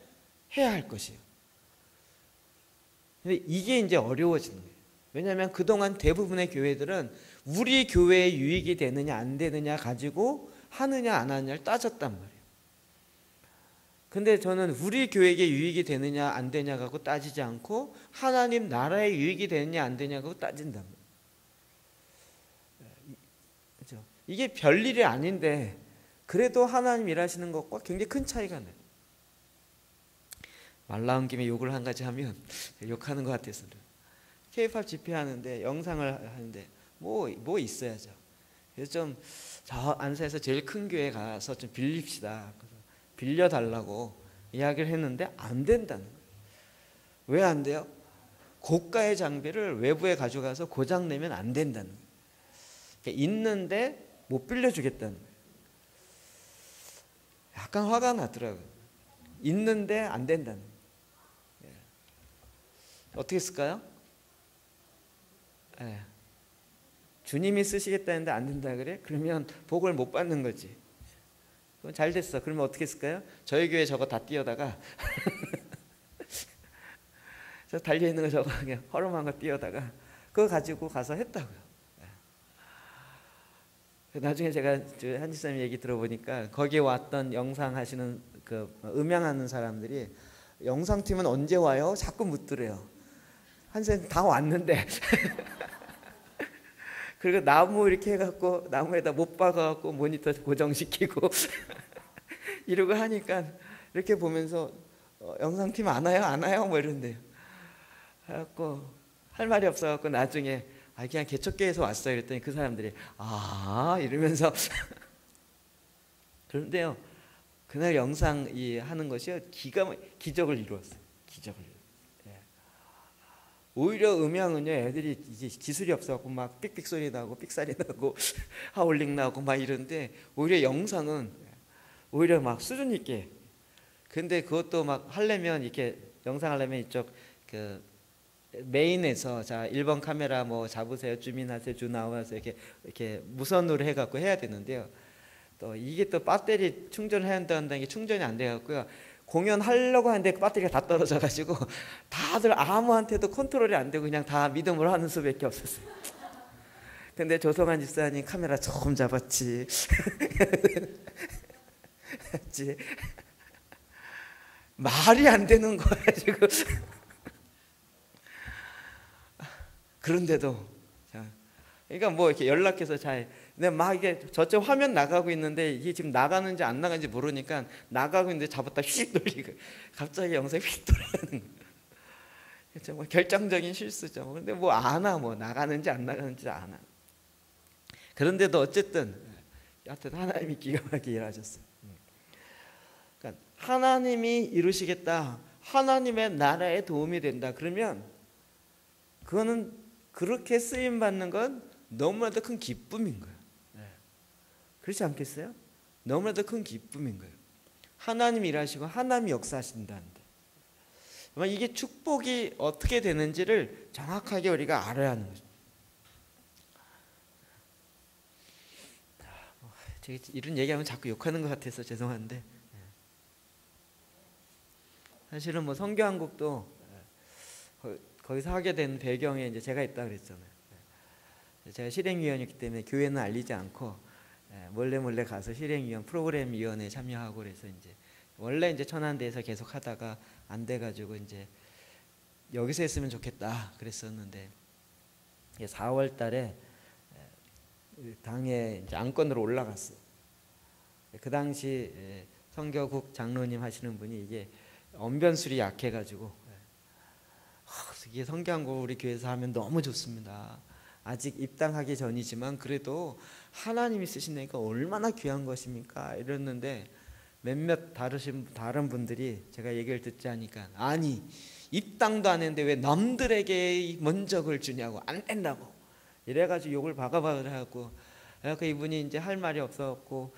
해야 할 것이에요. 근데 이게 이제 어려워지는 거예요. 왜냐하면 그동안 대부분의 교회들은 우리 교회에 유익이 되느냐 안 되느냐 가지고 하느냐 안 하느냐를 따졌단 말이에요. 근데 저는 우리 교회에게 유익이 되느냐 안 되냐 갖고 따지지 않고 하나님 나라에 유익이 되느냐 안 되냐 갖고 따진단 말이에요. 그렇죠? 이게 별일이 아닌데 그래도 하나님 일하시는 것과 굉장히 큰 차이가 나요. 말 나온 김에 욕을 한 가지 하면 욕하는 것 같아서 K-팝 집회하는데 영상을 하는데 뭐 있어야죠. 그래서 좀 저 안산에서 제일 큰 교회 가서 좀 빌립시다. 빌려달라고 이야기를 했는데 안 된다는 거예요. 왜 안 돼요? 고가의 장비를 외부에 가져가서 고장내면 안 된다는 거예요. 그러니까 있는데 못 빌려주겠다는 거예요. 약간 화가 나더라고요. 있는데 안 된다는 거예요. 어떻게 했을까요? 주님이 쓰시겠다 했는데 안 된다 그래? 그러면 복을 못 받는 거지. 그럼 잘 됐어. 그러면 어떻게 했을까요? 저희 교회 저거 다 띄어다가 저 달려있는 거 저거 그냥 허름한 거 띄어다가 그거 가지고 가서 했다고요. 나중에 제가 한지사님 얘기 들어보니까 거기에 왔던 영상 하시는 그 음향하는 사람들이 영상팀은 언제 와요? 자꾸 묻더래요. 한지사님 다 왔는데 그리고 나무 이렇게 해갖고 나무에다 못 박아갖고 모니터 고정시키고 이러고 하니까 이렇게 보면서 영상팀 안 와요? 안 와요? 뭐 이런데요. 그래갖고 할 말이 없어갖고 나중에 그냥 개척교회에서 왔어요. 그랬더니 그 사람들이 이러면서 그런데요, 그날 영상 하는 것이 기적을 이루었어요. 기적을. 예. 오히려 음향은요, 애들이 이제 기술이 없어갖고 막 삑삑 소리 나고 삑사리 나고 하울링 나고 막 이런데, 오히려 영상은 오히려 막 수준 있게. 근데 그것도 막 하려면 이렇게 영상 하려면 이쪽 그 메인에서 자 1번 카메라 뭐 잡으세요, 주민하세요, 주 나와서 이렇게 무선으로 해갖고 해야 되는데요. 또 이게 또 배터리 충전해야 한다는 게 충전이 안 돼갖고요. 공연하려고 하는데 배터리가 다 떨어져가지고 다들 아무한테도 컨트롤이 안 되고 그냥 다 믿음으로 하는 수밖에 없었어요. 근데 조성환 집사님 카메라 조금 잡았지. 말이 안 되는 거야 지금. 그런데도 그러니까 뭐 이렇게 연락해서 근데 막 이게 저쪽 화면 나가고 있는데 이게 지금 나가는지 안 나가는지 모르니까 나가고 있는데 잡았다 휙 돌리고 갑자기 영상이 휙 돌아가는 거예요. 정말 결정적인 실수죠. 근데 뭐 아나 뭐 나가는지 안 나가는지 아나. 그런데도 어쨌든 하여튼 하나님이 기가 막히게 일하셨어요. 그러니까 하나님이 이루시겠다, 하나님의 나라에 도움이 된다, 그러면 그거는 그렇게 쓰임 받는 건 너무나도 큰 기쁨인 거예요. 그렇지 않겠어요? 너무나도 큰 기쁨인 거예요. 하나님이 일하시고 하나님이 역사하신다는데, 이게 축복이 어떻게 되는지를 정확하게 우리가 알아야 하는 거죠. 제가 이런 얘기하면 자꾸 욕하는 것 같아서 죄송한데, 사실은 뭐 성교한국도 거기서 하게 된 배경에 이제 제가 있다 그랬잖아요. 제가 실행위원이기 때문에 교회는 알리지 않고 몰래 가서 실행위원 프로그램 위원회에 참여하고, 그래서 이제 원래 이제 천안대에서 계속 하다가 안 돼가지고 이제 여기서 했으면 좋겠다 그랬었는데, 4월달에 당에 이제 안건으로 올라갔어요. 그 당시 성교국 장로님 하시는 분이 이게 언변술이 약해가지고, 이게 성교한국 우리 교회에서 하면 너무 좋습니다. 아직 입당하기 전이지만 그래도 하나님이 쓰신다니까 얼마나 귀한 것입니까? 이랬는데 몇몇 다른 분들이 제가 얘기를 듣지 않으니까, 아니 입당도 안 했는데 왜 남들에게 먼저 그걸 주냐고, 안 된다고 이래가지고 욕을 바가바가하고, 그래서 이분이 이제 할 말이 없어갖고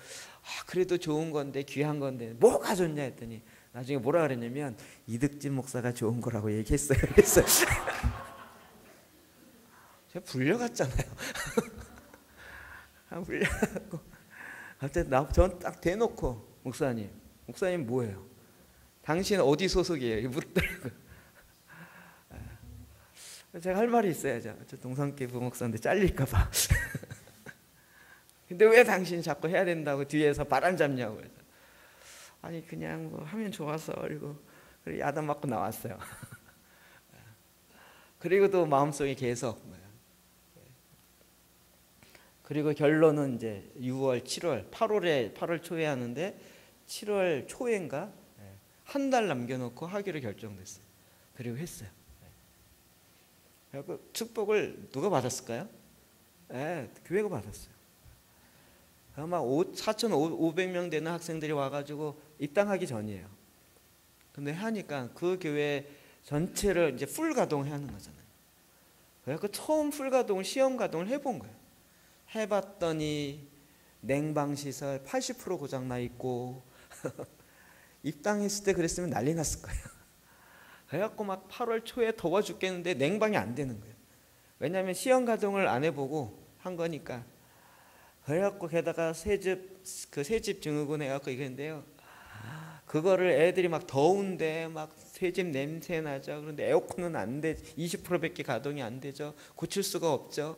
그래도 좋은 건데 귀한 건데 뭐가 좋냐 했더니 나중에 뭐라 그랬냐면 이득진 목사가 좋은 거라고 얘기했어요. 그래서 제가 불려갔잖아요. 불려갖고 갑자기 전 딱 대놓고 목사님 뭐예요? 당신 어디 소속이에요? 묻더라고요. 제가 할 말이 있어야죠. 저 동산교회 부목사인데 잘릴까 봐. 근데 왜 당신이 자꾸 해야 된다고 뒤에서 바람 잡냐고. 그래서 아니 그냥 뭐 하면 좋아서, 그리고 야단 맞고 나왔어요. 그리고도 마음속에 계속, 그리고 결론은 이제 6월, 7월, 8월 초에 하는데 7월 초인가 한 달 남겨놓고 하기로 결정됐어요. 그리고 했어요. 그리고 축복을 누가 받았을까요? 교회가 받았어요. 아마 4,500명 되는 학생들이 와가지고 입당하기 전이에요. 근데 하니까 그 교회 전체를 이제 풀 가동해 하는 거잖아요. 그래서 처음 풀 가동을, 시험 가동을 해본 거예요. 해봤더니 냉방시설 80% 고장나 있고 입당했을 때 그랬으면 난리 났을 거예요. 그래갖고 막 8월 초에 더워 죽겠는데 냉방이 안 되는 거예요. 왜냐하면 시험 가동을 안 해보고 한 거니까. 그래갖고 게다가 새집 증후군 해갖고 이건데요. 그거를 애들이 막 더운데 막 새집 냄새 나죠. 그런데 에어컨은 안 돼. 20%밖에 가동이 안 되죠. 고칠 수가 없죠.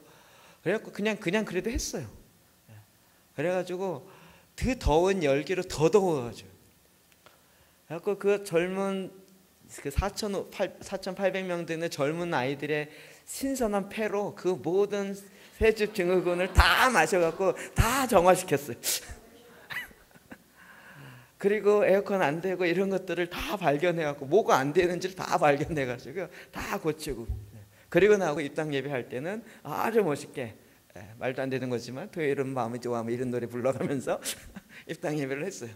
그래갖고 그냥 그래도 했어요. 그래가지고 그 더운 열기로 더 더워가지고. 그래갖고 그 젊은 4,800명 되는 젊은 아이들의 신선한 폐로 그 모든 새집 증후군을 다 마셔갖고 다 정화시켰어요. 그리고 에어컨 안 되고 이런 것들을 다 발견해갖고 뭐가 안 되는지를 다 발견해가지고 다 고치고, 그리고 나하고 입당 예배할 때는 아주 멋있게, 말도 안 되는 거지만 토요일은 마음이 좋아 이런 노래 불러가면서 입당 예배를 했어요.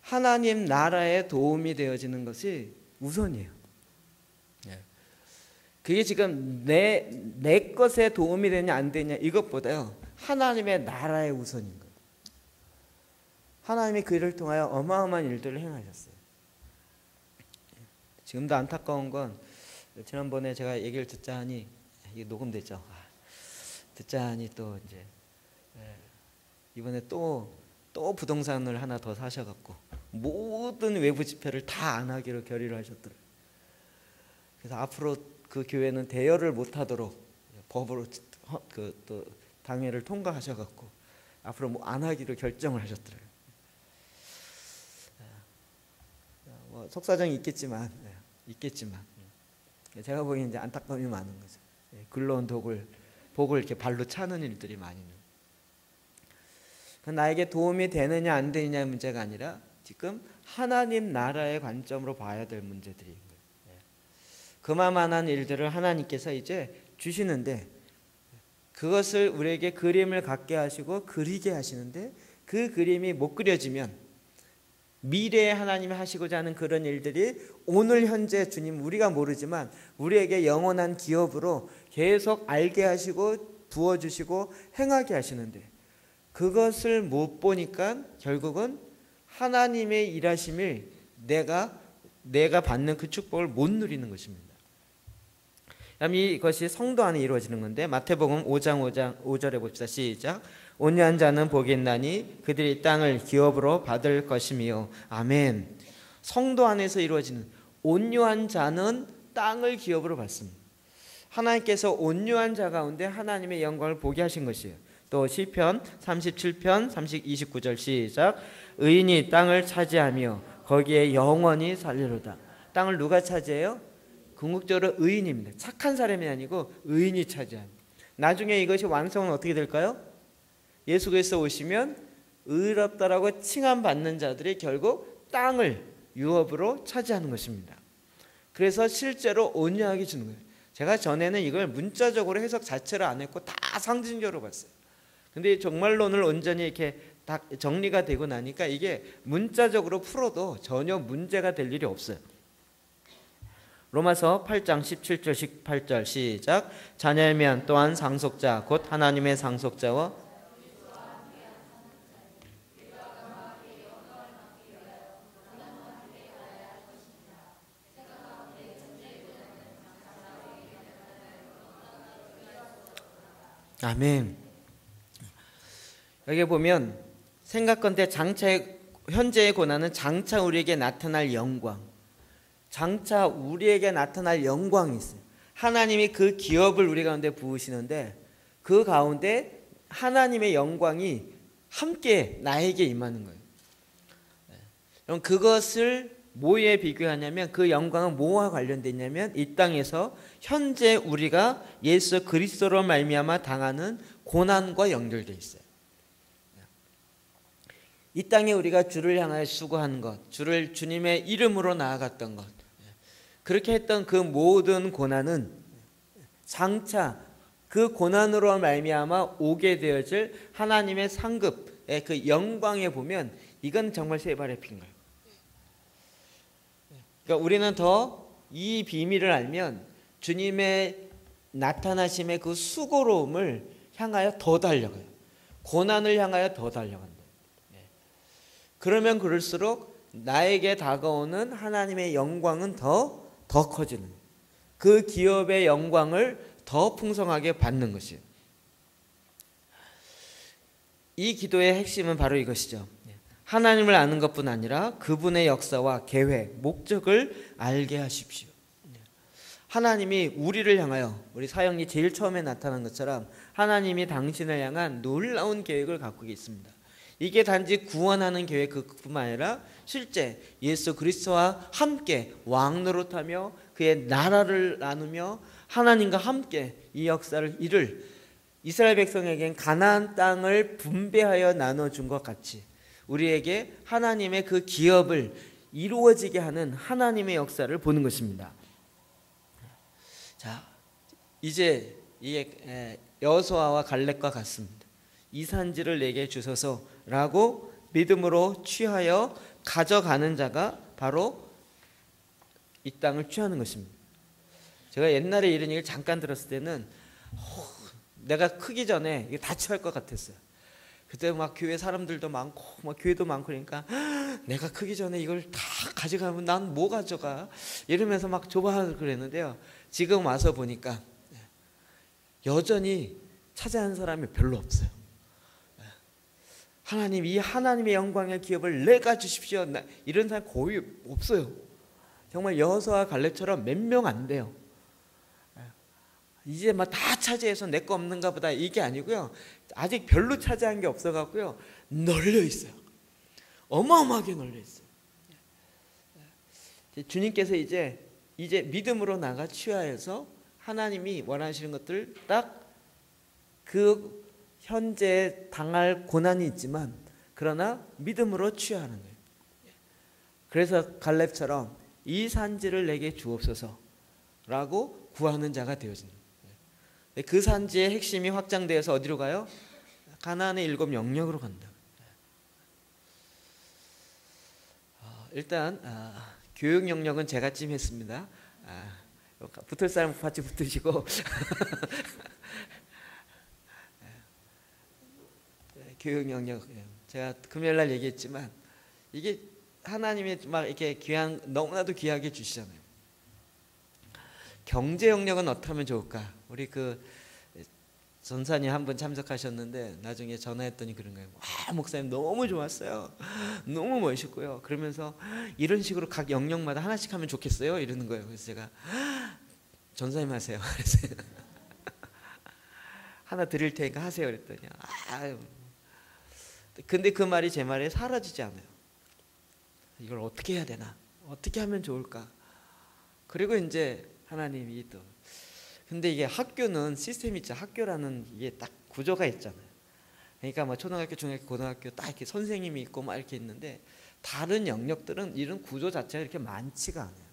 하나님 나라에 도움이 되어지는 것이 우선이에요. 그게 지금 내 것에 도움이 되냐 안 되냐 이것보다요, 하나님의 나라의 우선인 거예요. 하나님이 그 일을 통하여 어마어마한 일들을 행하셨어요. 지금도 안타까운 건, 지난번에 제가 얘기를 듣자 하니, 이게 녹음되죠. 듣자 하니 또 이제 이번에 또 부동산을 하나 더 사셔갖고 모든 외부 집회를 다 안 하기로 결의를 하셨더라고요. 그래서 앞으로 그 교회는 대여를 못하도록 법으로 또 당회를 통과하셔갖고 앞으로 뭐 안 하기로 결정을 하셨더라고요. 뭐 속사정이 있겠지만 제가 보기엔 이제 안타까움이 많은 거죠. 굴러온 복을 이렇게 발로 차는 일들이 많이 있는. 나에게 도움이 되느냐 안 되느냐의 문제가 아니라 지금 하나님 나라의 관점으로 봐야 될 문제들인 거예요. 그만한 일들을 하나님께서 이제 주시는데, 그것을 우리에게 그림을 갖게 하시고 그리게 하시는데, 그 그림이 못 그려지면 미래에 하나님이 하시고자 하는 그런 일들이 오늘 현재 주님 우리가 모르지만 우리에게 영원한 기업으로 계속 알게 하시고 부어주시고 행하게 하시는데, 그것을 못 보니까 결국은 하나님의 일하심을 내가 받는 그 축복을 못 누리는 것입니다. 이것이 성도 안에 이루어지는 건데, 마태복음 5장 5절에 봅시다. 시작. 온유한 자는 복이 있나니 그들이 땅을 기업으로 받을 것이며. 아멘. 성도 안에서 이루어지는 온유한 자는 땅을 기업으로 받습니다. 하나님께서 온유한 자 가운데 하나님의 영광을 보게 하신 것이에요. 또 시편 37편 29절 시작. 의인이 땅을 차지하며 거기에 영원히 살리로다. 땅을 누가 차지해요? 궁극적으로 의인입니다. 착한 사람이 아니고 의인이 차지합니다. 나중에 이것이 완성은 어떻게 될까요? 예수 그리스도 오시면 의롭다라고 칭함받는 자들이 결국 땅을 유업으로 차지하는 것입니다. 그래서 실제로 온유하게 주는 거예요. 제가 전에는 이걸 문자적으로 해석 자체를 안 했고 다 상징적으로 봤어요. 근데 정말론을 온전히 이렇게 다 정리가 되고 나니까 이게 문자적으로 풀어도 전혀 문제가 될 일이 없어요. 로마서 8장 17절 18절 시작. 자녀이면 또한 상속자 곧 하나님의 상속자와 아멘. 여기 보면 생각건대 현재의 고난은 장차 우리에게 나타날 영광, 장차 우리에게 나타날 영광이 있어요. 하나님이 그 기업을 우리 가운데 부으시는데 그 가운데 하나님의 영광이 함께 나에게 임하는 거예요. 그럼 그것을 뭐에 비교하냐면, 그 영광은 뭐와 관련되어 있냐면 이 땅에서 현재 우리가 예수 그리스도로 말미암아 당하는 고난과 연결되어 있어요. 이 땅에 우리가 주를 향하여 수고한 것, 주님의 이름으로 나아갔던 것, 그렇게 했던 그 모든 고난은 장차 그 고난으로 말미암아 오게 되어질 하나님의 상급의 그 영광에 보면 이건 정말 세 발의 피인 거예요. 그러니까 우리는 더 이 비밀을 알면 주님의 나타나심의 그 수고로움을 향하여 더 달려가요. 고난을 향하여 더 달려간다. 그러면 그럴수록 나에게 다가오는 하나님의 영광은 더 커지는, 그 기업의 영광을 더 풍성하게 받는 것이에요. 이 기도의 핵심은 바로 이것이죠. 하나님을 아는 것뿐 아니라 그분의 역사와 계획, 목적을 알게 하십시오. 하나님이 우리를 향하여, 우리 사형이 제일 처음에 나타난 것처럼 하나님이 당신을 향한 놀라운 계획을 갖고 있습니다. 이게 단지 구원하는 계획 그뿐만 아니라 실제 예수 그리스도와 함께 왕노릇하며 그의 나라를 나누며 하나님과 함께 이 역사를 이룰 이스라엘 백성에겐 가나안 땅을 분배하여 나눠준 것 같이 우리에게 하나님의 그 기업을 이루어지게 하는 하나님의 역사를 보는 것입니다. 자, 이제 이게 여호수아와 갈렙과 같습니다. 이 산지를 내게 주소서라고 믿음으로 취하여 가져가는 자가 바로 이 땅을 취하는 것입니다. 제가 옛날에 이런 얘기를 잠깐 들었을 때는 내가 크기 전에 이게 다 취할 것 같았어요. 그때 막 교회 사람들도 많고 막 교회도 많고 그러니까 내가 크기 전에 이걸 다 가져가면 난 뭐 가져가 이러면서 막 조바하고 그랬는데요. 지금 와서 보니까 여전히 차지하는 사람이 별로 없어요. 하나님, 이 하나님의 영광의 기업을 내가 주십시오. 이런 사람 거의 없어요. 정말 여호수아와 갈렙처럼 몇 명 안 돼요. 이제 막 다 차지해서 내 거 없는가 보다 이게 아니고요. 아직 별로 차지한 게 없어갖고요. 널려 있어요. 어마어마하게 널려 있어요. 주님께서 이제 믿음으로 나가 취하여서 하나님이 원하시는 것들 딱 그 현재 당할 고난이 있지만 그러나 믿음으로 취하는 거예요. 그래서 갈렙처럼 이 산지를 내게 주옵소서라고 구하는 자가 되어진다. 그 산지의 핵심이 확장되어서 어디로 가요? 가나안의 7 영역으로 간다. 일단 교육 영역은 제가 찜했습니다. 붙을 사람 같이 붙으시고 교육 영역 제가 금요일날 얘기했지만 이게 하나님이 막 이렇게 너무나도 귀하게 주시잖아요. 경제 영역은 어떻게 하면 좋을까? 우리 그 전사님 한 분 참석하셨는데 나중에 전화했더니 그런 거예요. 와, 목사님 너무 좋았어요. 너무 멋있고요. 그러면서 이런 식으로 각 영역마다 하나씩 하면 좋겠어요. 이러는 거예요. 그래서 제가 전사님 하세요. 하나 드릴 테니까 하세요. 그랬더니 근데 그 말이 제 말에 사라지지 않아요. 이걸 어떻게 해야 되나? 어떻게 하면 좋을까? 그리고 이제 하나님이 또 근데 이게 학교는 시스템이 있죠. 학교라는 이게 딱 구조가 있잖아요. 그러니까 뭐 초등학교, 중학교, 고등학교 딱 이렇게 선생님이 있고 막 이렇게 있는데 다른 영역들은 이런 구조 자체가 이렇게 많지가 않아요.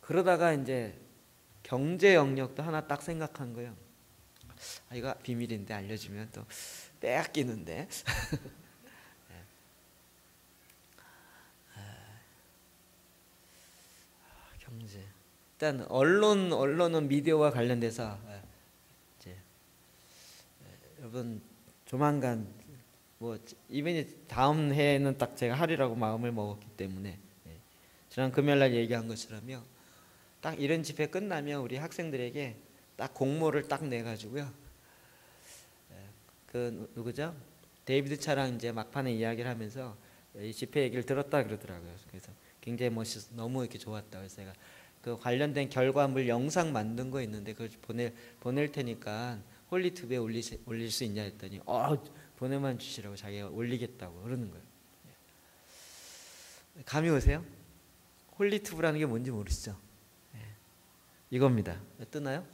그러다가 이제 경제 영역도 하나 딱 생각한 거예요. 이거 비밀인데 알려주면 또 빼앗기는데. 경제. 일단 언론은 미디어와 관련돼서 이제 여러분 조만간 뭐 이번에 다음 해에는 딱 제가 하리라고 마음을 먹었기 때문에 지난 금요일날 얘기한 것처럼요. 딱 이런 집회 끝나면 우리 학생들에게 딱 공모를 딱 내가지고요. 그 누구죠? 데이비드 차랑 이제 막판에 이야기를 하면서 이 집회 얘기를 들었다 그러더라고요. 그래서 굉장히 너무 이렇게 좋았다. 그래서 제가 그 관련된 결과물 영상 만든 거 있는데 그걸 보낼 테니까 홀리튜브에 올릴 수 있냐 했더니 보내만 주시라고 자기가 올리겠다고 그러는 거예요. 감이 오세요? 홀리튜브라는 게 뭔지 모르시죠? 이겁니다. 뜨나요?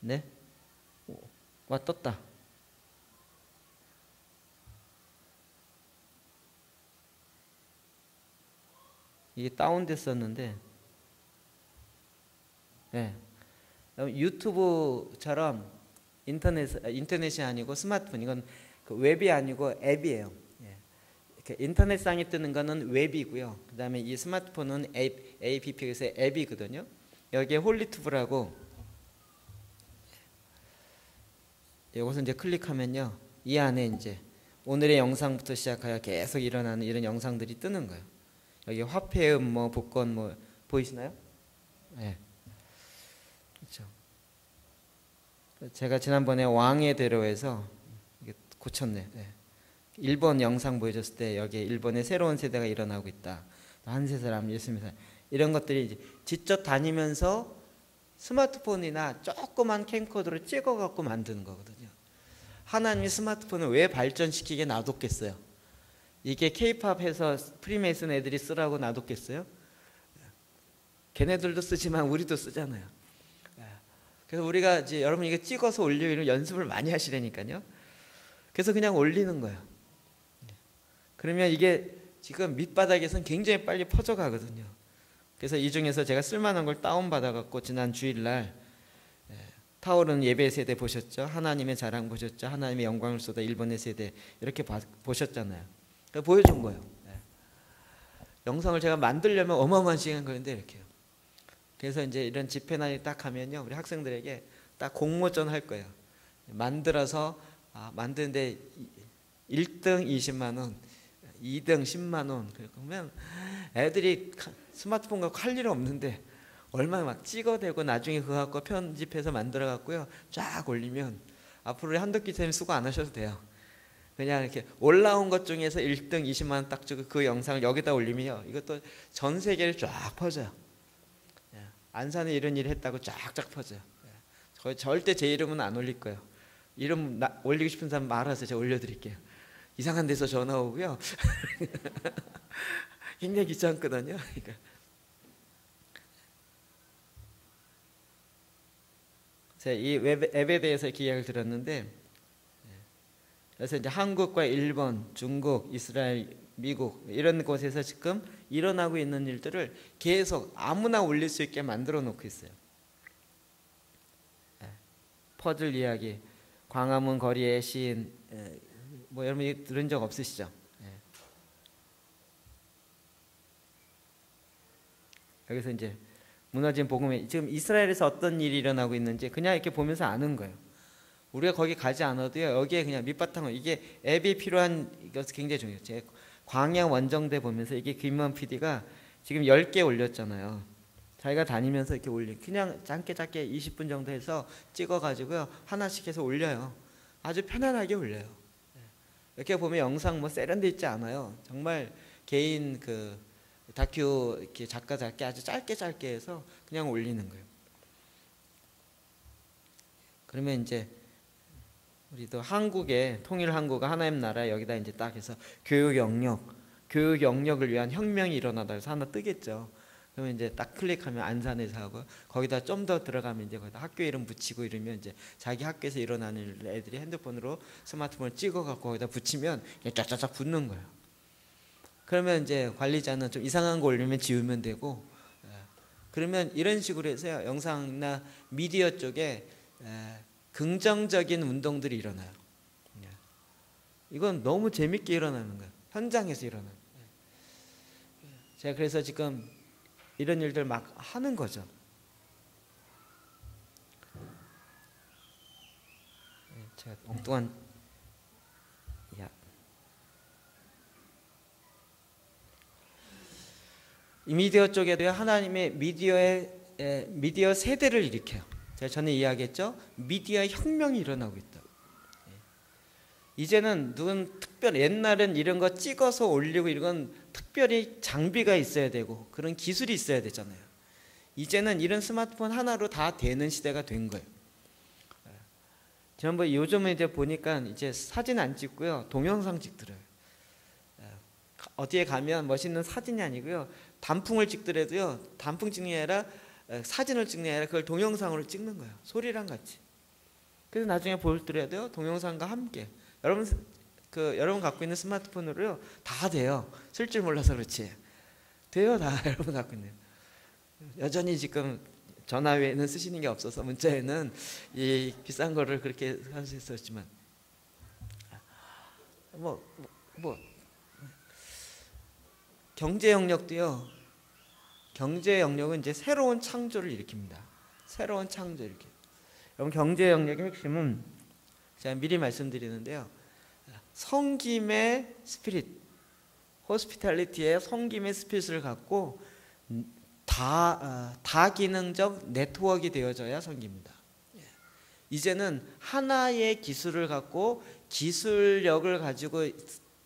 네? 와 떴다. 이게 다운됐었는데 유튜브처럼 인터넷이 아니고 스마트폰 이건 그 웹이 아니고 앱이에요. 이렇게 인터넷상에 뜨는 거는 웹이고요. 그 다음에 이 스마트폰은 APP에서 앱이거든요. 여기에 홀리튜브라고 이것을 이제 클릭하면요. 이 안에 이제 오늘의 영상부터 시작하여 계속 일어나는 이런 영상들이 뜨는 거예요. 여기 화폐음 뭐 복권 뭐 보이시나요? 네. 그렇죠. 제가 지난번에 왕의 대로에서 이게 고쳤네. 네. 일본 영상 보여줬을 때 여기에 일본의 새로운 세대가 일어나고 있다. 한세 사람, 예수님 사람 이런 것들이 이제 직접 다니면서 스마트폰이나 조그만 캠코더로 찍어갖고 만드는 거거든요. 하나님이 스마트폰을 왜 발전시키게 놔뒀겠어요? 이게 케이팝 해서 프리메이슨 애들이 쓰라고 놔뒀겠어요? 걔네들도 쓰지만 우리도 쓰잖아요. 그래서 우리가 이제 여러분 이게 찍어서 올리는 연습을 많이 하시라니까요. 그래서 그냥 올리는 거예요. 그러면 이게 지금 밑바닥에서는 굉장히 빨리 퍼져가거든요. 그래서 이 중에서 제가 쓸만한 걸 다운받아갖고 지난 주일날 타오르는 예배 세대 보셨죠? 하나님의 자랑 보셨죠? 하나님의 영광을 쏟아 일본의 세대 이렇게 보셨잖아요. 보여준 거예요. 영상을 제가 만들려면 어마어마한 시간 걸리는데 이렇게요. 그래서 이제 이런 집회나 딱 하면요, 우리 학생들에게 딱 공모전 할 거예요. 만들어서 만드는데 1등 20만 원, 2등 10만 원. 그러면 애들이 스마트폰 갖고 할 일 없는데 얼마나 막 찍어대고 나중에 그거 갖고 편집해서 만들어 갖고요 쫙 올리면 앞으로 한덕기 선생님 수고 안 하셔도 돼요. 그냥 이렇게 올라온 것 중에서 1등 20만 원 딱 주고 그 영상을 여기다 올리면요 이것도 전 세계를 쫙 퍼져요. 안산에 이런 일을 했다고 쫙쫙 퍼져요. 거의 절대 제 이름은 안 올릴 거예요. 이름 올리고 싶은 사람 말하세요. 제가 올려드릴게요. 이상한 데서 전화 오고요. 굉장히 귀찮거든요. 그러니까. 제가 이 앱에 대해서 이야기를 들었는데, 그래서 이제 한국과 일본, 중국, 이스라엘, 미국 이런 곳에서 지금 일어나고 있는 일들을 계속 아무나 올릴 수 있게 만들어 놓고 있어요. 퍼즐 이야기, 광화문 거리의 시인, 뭐 여러분 들은 적 없으시죠? 여기서 이제 무너진 복음에 지금 이스라엘에서 어떤 일이 일어나고 있는지 그냥 이렇게 보면서 아는 거예요. 우리가 거기 가지 않아도요 여기에 그냥 밑바탕으로 이게 앱이 필요한 것이 굉장히 중요해요. 제 광야 원정대 보면서 이게 김만 PD가 지금 10개 올렸잖아요. 자기가 다니면서 이렇게 그냥 짧게 20분 정도 해서 찍어가지고요 하나씩 해서 올려요. 아주 편안하게 올려요. 이렇게 보면 영상 뭐 세련돼 있지 않아요. 정말 개인 그 다큐 이렇게 작가답게 아주 짧게 해서 그냥 올리는 거예요. 그러면 이제 우리도 한국에 통일 한국과 하나님 나라 여기다 이제 딱 해서 교육 영역을 위한 혁명이 일어나다 해서 하나 뜨겠죠. 그러면 이제 딱 클릭하면 안산에서 하고 거기다 좀 더 들어가면 이제 거기다 학교 이름 붙이고 이러면 이제 자기 학교에서 일어나는 애들이 핸드폰으로 스마트폰을 찍어갖고 거기다 붙이면 쫙쫙쫙 붙는 거예요. 그러면 이제 관리자는 좀 이상한 거 올리면 지우면 되고, 그러면 이런 식으로 해서 영상이나 미디어 쪽에 긍정적인 운동들이 일어나요. 이건 너무 재밌게 일어나는 거예요. 현장에서 일어나는 거예요. 제가 그래서 지금 이런 일들 막 하는 거죠. 제가 엉뚱한 이 미디어 쪽에도 하나님의 미디어 세대를 일으켜요. 제가 전에 이야기했죠. 미디어 혁명이 일어나고 있다. 이제는 옛날엔 이런 거 찍어서 올리고 이런 특별히 장비가 있어야 되고 그런 기술이 있어야 되잖아요. 이제는 이런 스마트폰 하나로 다 되는 시대가 된 거예요. 전부 요즘에 이제 보니까 이제 사진 안 찍고요 동영상 찍더라고요. 어디에 가면 멋있는 사진이 아니고요 단풍을 찍더라도요 단풍 찍는 게 아니라 사진을 찍는 게 아니라 그걸 동영상으로 찍는 거예요. 소리랑 같이. 그래서 나중에 보더라도요 동영상과 함께 여러분 갖고 있는 스마트폰으로요 다 돼요. 쓸 줄 몰라서 그렇지 돼요. 다 여러분 갖고 있는. 여전히 지금 전화 외에는 쓰시는 게 없어서 문자에는 이 비싼 거를 그렇게 할 수 있었지만 경제 영역도요. 경제 영역은 이제 새로운 창조를 일으킵니다. 새로운 창조 일으켜. 여러분 경제 영역의 핵심은 제가 미리 말씀드리는데요. 섬김의 스피릿, 호스피탈리티의 섬김의 스피릿을 갖고 다기능적 네트워크가 되어져야 섬깁니다. 이제는 하나의 기술을 갖고 기술력을 가지고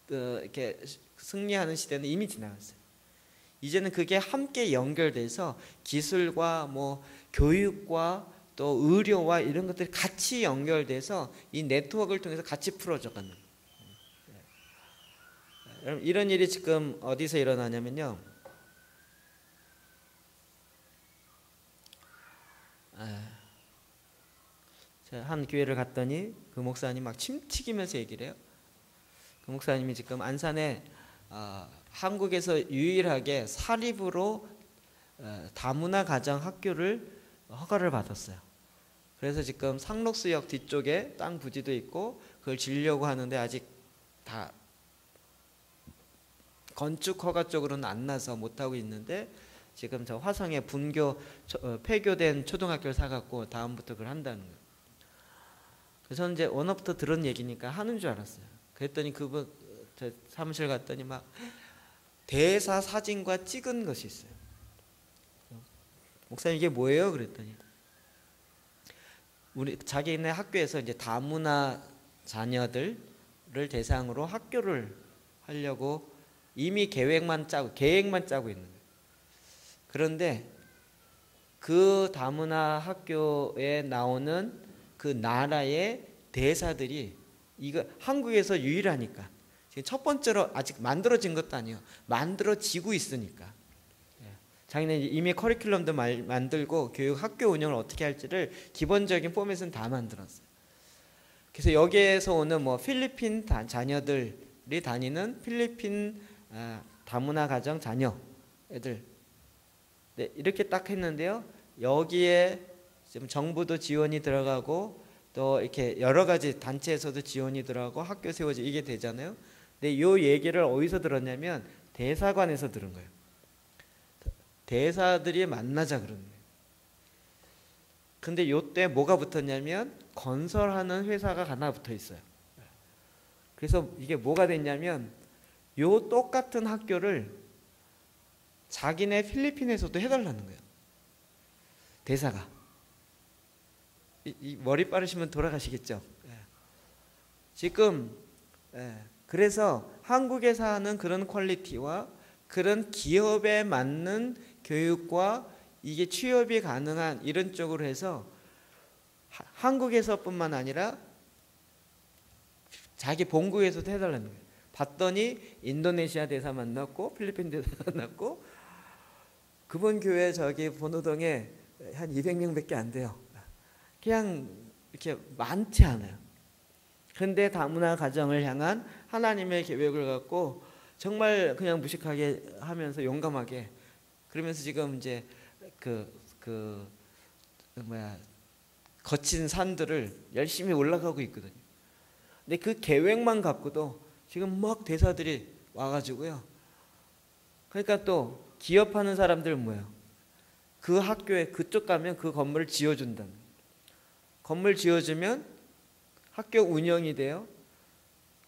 이렇게 승리하는 시대는 이미 지나갔어요. 이제는 그게 함께 연결돼서 기술과 뭐 교육과 또 의료와 이런 것들이 같이 연결돼서 이 네트워크를 통해서 같이 풀어져가는. 여러분 이런 일이 지금 어디서 일어나냐면요. 제가 한 교회를 갔더니 그 목사님 막 침튀기면서 얘기를 해요. 그 목사님이 지금 안산에 한국에서 유일하게 사립으로 다문화 가정 학교를 허가를 받았어요. 그래서 지금 상록수역 뒤쪽에 땅 부지도 있고 그걸 지으려고 하는데 아직 다 건축 허가 쪽으로는 안 나서 못하고 있는데, 지금 저 화성에 분교 폐교된 초등학교를 사갖고 다음부터 그걸 한다는 거예요. 그래서 저는 이제 워낙부터 들은 얘기니까 하는 줄 알았어요. 그랬더니 그분 저 사무실 갔더니 막 대사 사진과 찍은 것이 있어요. 목사님 이게 뭐예요? 그랬더니 우리 자기네 학교에서 이제 다문화 자녀들을 대상으로 학교를 하려고 이미 계획만 짜고 있는 거예요. 그런데 그 다문화 학교에 나오는 그 나라의 대사들이 이거 한국에서 유일하니까, 지금 첫 번째로 아직 만들어진 것도 아니에요. 만들어지고 있으니까. 자기는 이미 커리큘럼도 만들고 교육 학교 운영을 어떻게 할지를 기본적인 포맷은 다 만들었어요. 그래서 여기에서 오는 뭐 필리핀 자녀들이 다니는 필리핀 다문화 가정 자녀 애들, 네, 이렇게 딱 했는데요. 여기에 지금 정부도 지원이 들어가고 또 이렇게 여러 가지 단체에서도 지원이 들어가고 학교 세워지 이게 되잖아요. 근데 요 얘기를 어디서 들었냐면 대사관에서 들은 거예요. 대사들이 만나자 그러는 거예요. 근데 요때 뭐가 붙었냐면 건설하는 회사가 하나 붙어 있어요. 그래서 이게 뭐가 됐냐면 요 똑같은 학교를 자기네 필리핀에서도 해달라는 거예요. 대사가. 이 머리 빠르시면 돌아가시겠죠. 지금 그래서 한국에서 하는 그런 퀄리티와 그런 기업에 맞는 교육과 이게 취업이 가능한 이런 쪽으로 해서 한국에서뿐만 아니라 자기 본국에서도 해달라는 거예요. 봤더니 인도네시아 대사 만났고 필리핀 대사 만났고, 그분 교회 저기 본호동에 한 200명밖에 안 돼요. 그냥 이렇게 많지 않아요. 그런데 다문화 가정을 향한 하나님의 계획을 갖고 정말 그냥 무식하게 하면서 용감하게, 그러면서 지금 이제 거친 산들을 열심히 올라가고 있거든요. 근데 그 계획만 갖고도 지금 막 대사들이 와가지고요. 그러니까 또 기업하는 사람들 뭐예요? 그 학교에 그쪽 가면 그 건물을 지어준다는 거예요. 건물 지어주면 학교 운영이 돼요.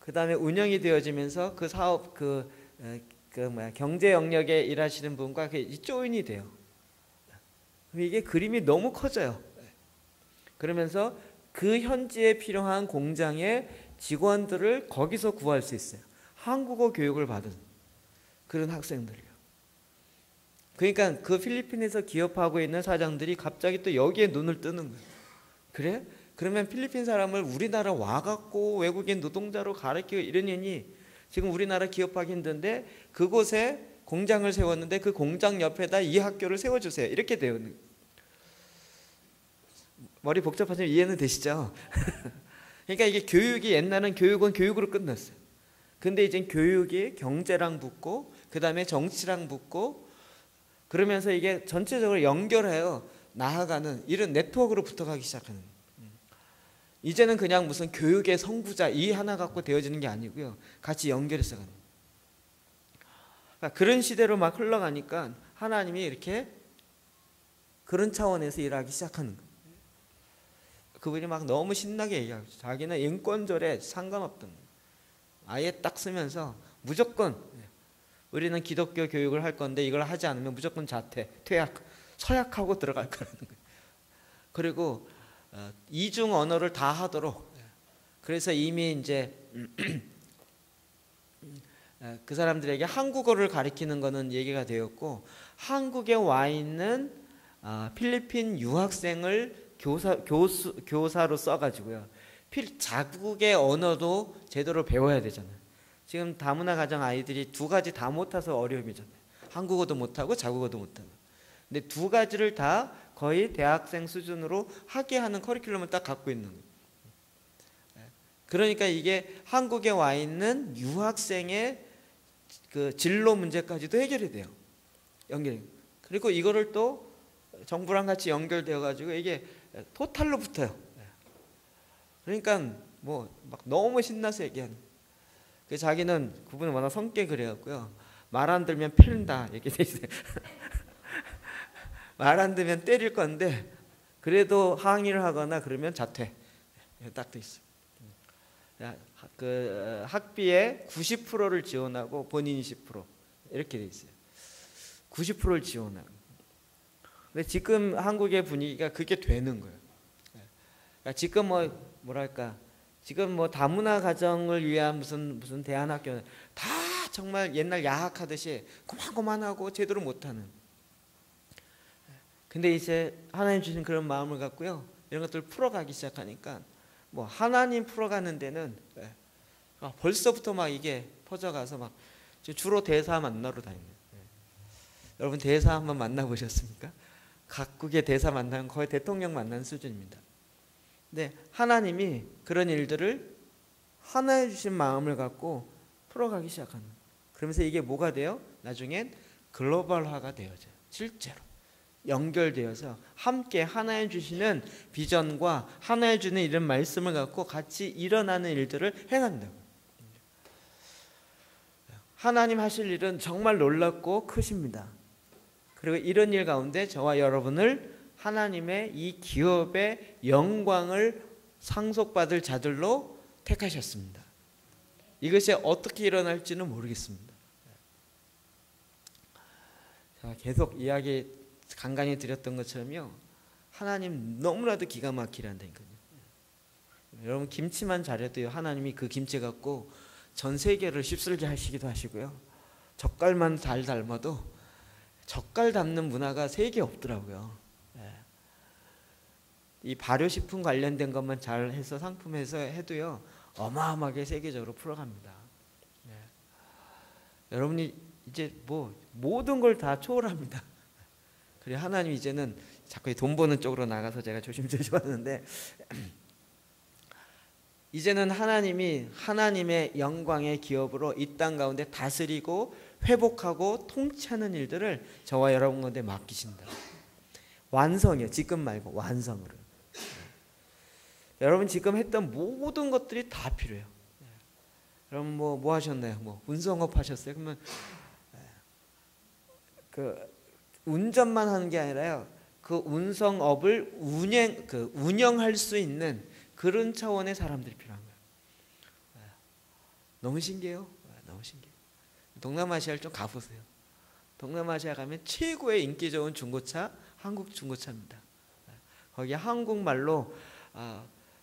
그 다음에 운영이 되어지면서 그 사업 경제 영역에 일하시는 분과 조인이 돼요. 이게 그림이 너무 커져요. 그러면서 그 현지에 필요한 공장의 직원들을 거기서 구할 수 있어요. 한국어 교육을 받은 그런 학생들이요. 그러니까 그 필리핀에서 기업하고 있는 사장들이 갑자기 또 여기에 눈을 뜨는 거예요. 그래? 그러면 필리핀 사람을 우리나라 와갖고 외국인 노동자로 가르치고 이러니 지금 우리나라 기업하기 힘든데 그곳에 공장을 세웠는데 그 공장 옆에다 이 학교를 세워주세요. 이렇게 되어 있는 거예요. 머리 복잡하지만 이해는 되시죠? 그러니까 이게 교육이, 옛날은 교육은 교육으로 끝났어요. 근데 이제 교육이 경제랑 붙고 그 다음에 정치랑 붙고 그러면서 이게 전체적으로 연결해요. 나아가는 이런 네트워크로 붙어가기 시작하는 거예요. 이제는 그냥 무슨 교육의 성부자 이 하나 갖고 되어지는 게 아니고요. 같이 연결해서 가는 거예요. 그러니까 그런 시대로 막 흘러가니까 하나님이 이렇게 그런 차원에서 일하기 시작하는 거예요. 그분이 막 너무 신나게 얘기하고 자기는 인권절에 상관없던 거예요. 아예 딱 쓰면서 무조건 우리는 기독교 교육을 할 건데 이걸 하지 않으면 무조건 자퇴, 퇴학, 서약하고 들어갈 거라는 거예요. 그리고 이중 언어를 다 하도록. 그래서 이미 이제 그 사람들에게 한국어를 가르치는 거는 얘기가 되었고, 한국에 와 있는 필리핀 유학생을 교사로 써가지고요. 자국의 언어도 제대로 배워야 되잖아요. 지금 다문화 가정 아이들이 두 가지 다 못해서 어려움이잖아요. 한국어도 못하고 자국어도 못하고. 근데 두 가지를 다 거의 대학생 수준으로 하게 하는 커리큘럼을 딱 갖고 있는 거예요. 그러니까 이게 한국에 와 있는 유학생의 그 진로 문제까지도 해결이 돼요. 연결. 그리고 이거를 또 정부랑 같이 연결되어 가지고 이게 토탈로 붙어요. 그러니까 뭐 막 너무 신나서 얘기하는. 그 자기는 그분은 워낙 성격이 그래갖고요. 말 안 들면 패는다 이렇게 돼 있어요. 말 안 들면 때릴 건데 그래도 항의를 하거나 그러면 자퇴. 딱 돼 있어요. 그 학비의 90%를 지원하고 본인이 10% 이렇게 돼 있어요. 90%를 지원하고. 근데 지금 한국의 분위기가 그게 되는 거예요. 그러니까 지금 뭐랄까 지금 뭐 다문화 가정을 위한 무슨 대안학교 다 정말 옛날 야학하듯이 고만고만하고 제대로 못하는. 근데 이제 하나님 주신 그런 마음을 갖고요 이런 것들을 풀어가기 시작하니까 뭐 하나님 풀어가는 데는 벌써부터 막 이게 퍼져가서 막 주로 대사 만나러 다니는. 여러분 대사 한번 만나보셨습니까? 각국의 대사 만나면 거의 대통령 만나는 수준입니다. 근데 하나님이 그런 일들을 하나님 주신 마음을 갖고 풀어가기 시작하는. 그러면서 이게 뭐가 돼요? 나중엔 글로벌화가 되어져요. 실제로 연결되어서 함께 하나님 주시는 비전과 하나님 주는 이런 말씀을 갖고 같이 일어나는 일들을 행한다고. 하나님 하실 일은 정말 놀랍고 크십니다. 그리고 이런 일 가운데 저와 여러분을 하나님의 이 기업의 영광을 상속받을 자들로 택하셨습니다. 이것이 어떻게 일어날지는 모르겠습니다. 제가 계속 이야기 간간히 드렸던 것처럼요. 하나님 너무나도 기가 막히란다니까요. 여러분 김치만 잘해도요. 하나님이 그 김치 갖고 전 세계를 휩쓸게 하시기도 하시고요. 젓갈만 잘 삶아도 젓갈 담는 문화가 세계에 없더라고요. 이 발효식품 관련된 것만 잘 해서 상품해서 해도요. 어마어마하게 세계적으로 풀어갑니다. 여러분이 이제 뭐 모든 걸 다 초월합니다. 그래 하나님 이제는 자꾸 돈 버는 쪽으로 나가서 제가 조심조심 하는데 이제는 하나님이 하나님의 영광의 기업으로 이 땅 가운데 다스리고 회복하고 통치하는 일들을 저와 여러분 가운데 맡기신다. 완성이요. 지금 말고 완성으로. 여러분 지금 했던 모든 것들이 다 필요해요. 여러분 뭐 하셨나요? 뭐 운송업 하셨어요? 그러면 그 운전만 하는 게 아니라요. 그 운송업을 운영할 수 있는 그런 차원의 사람들이 필요한 거예요. 너무 신기해요. 너무 신기해요. 동남아시아를 좀 가보세요. 동남아시아 가면 최고의 인기 좋은 중고차 한국 중고차입니다. 거기 한국말로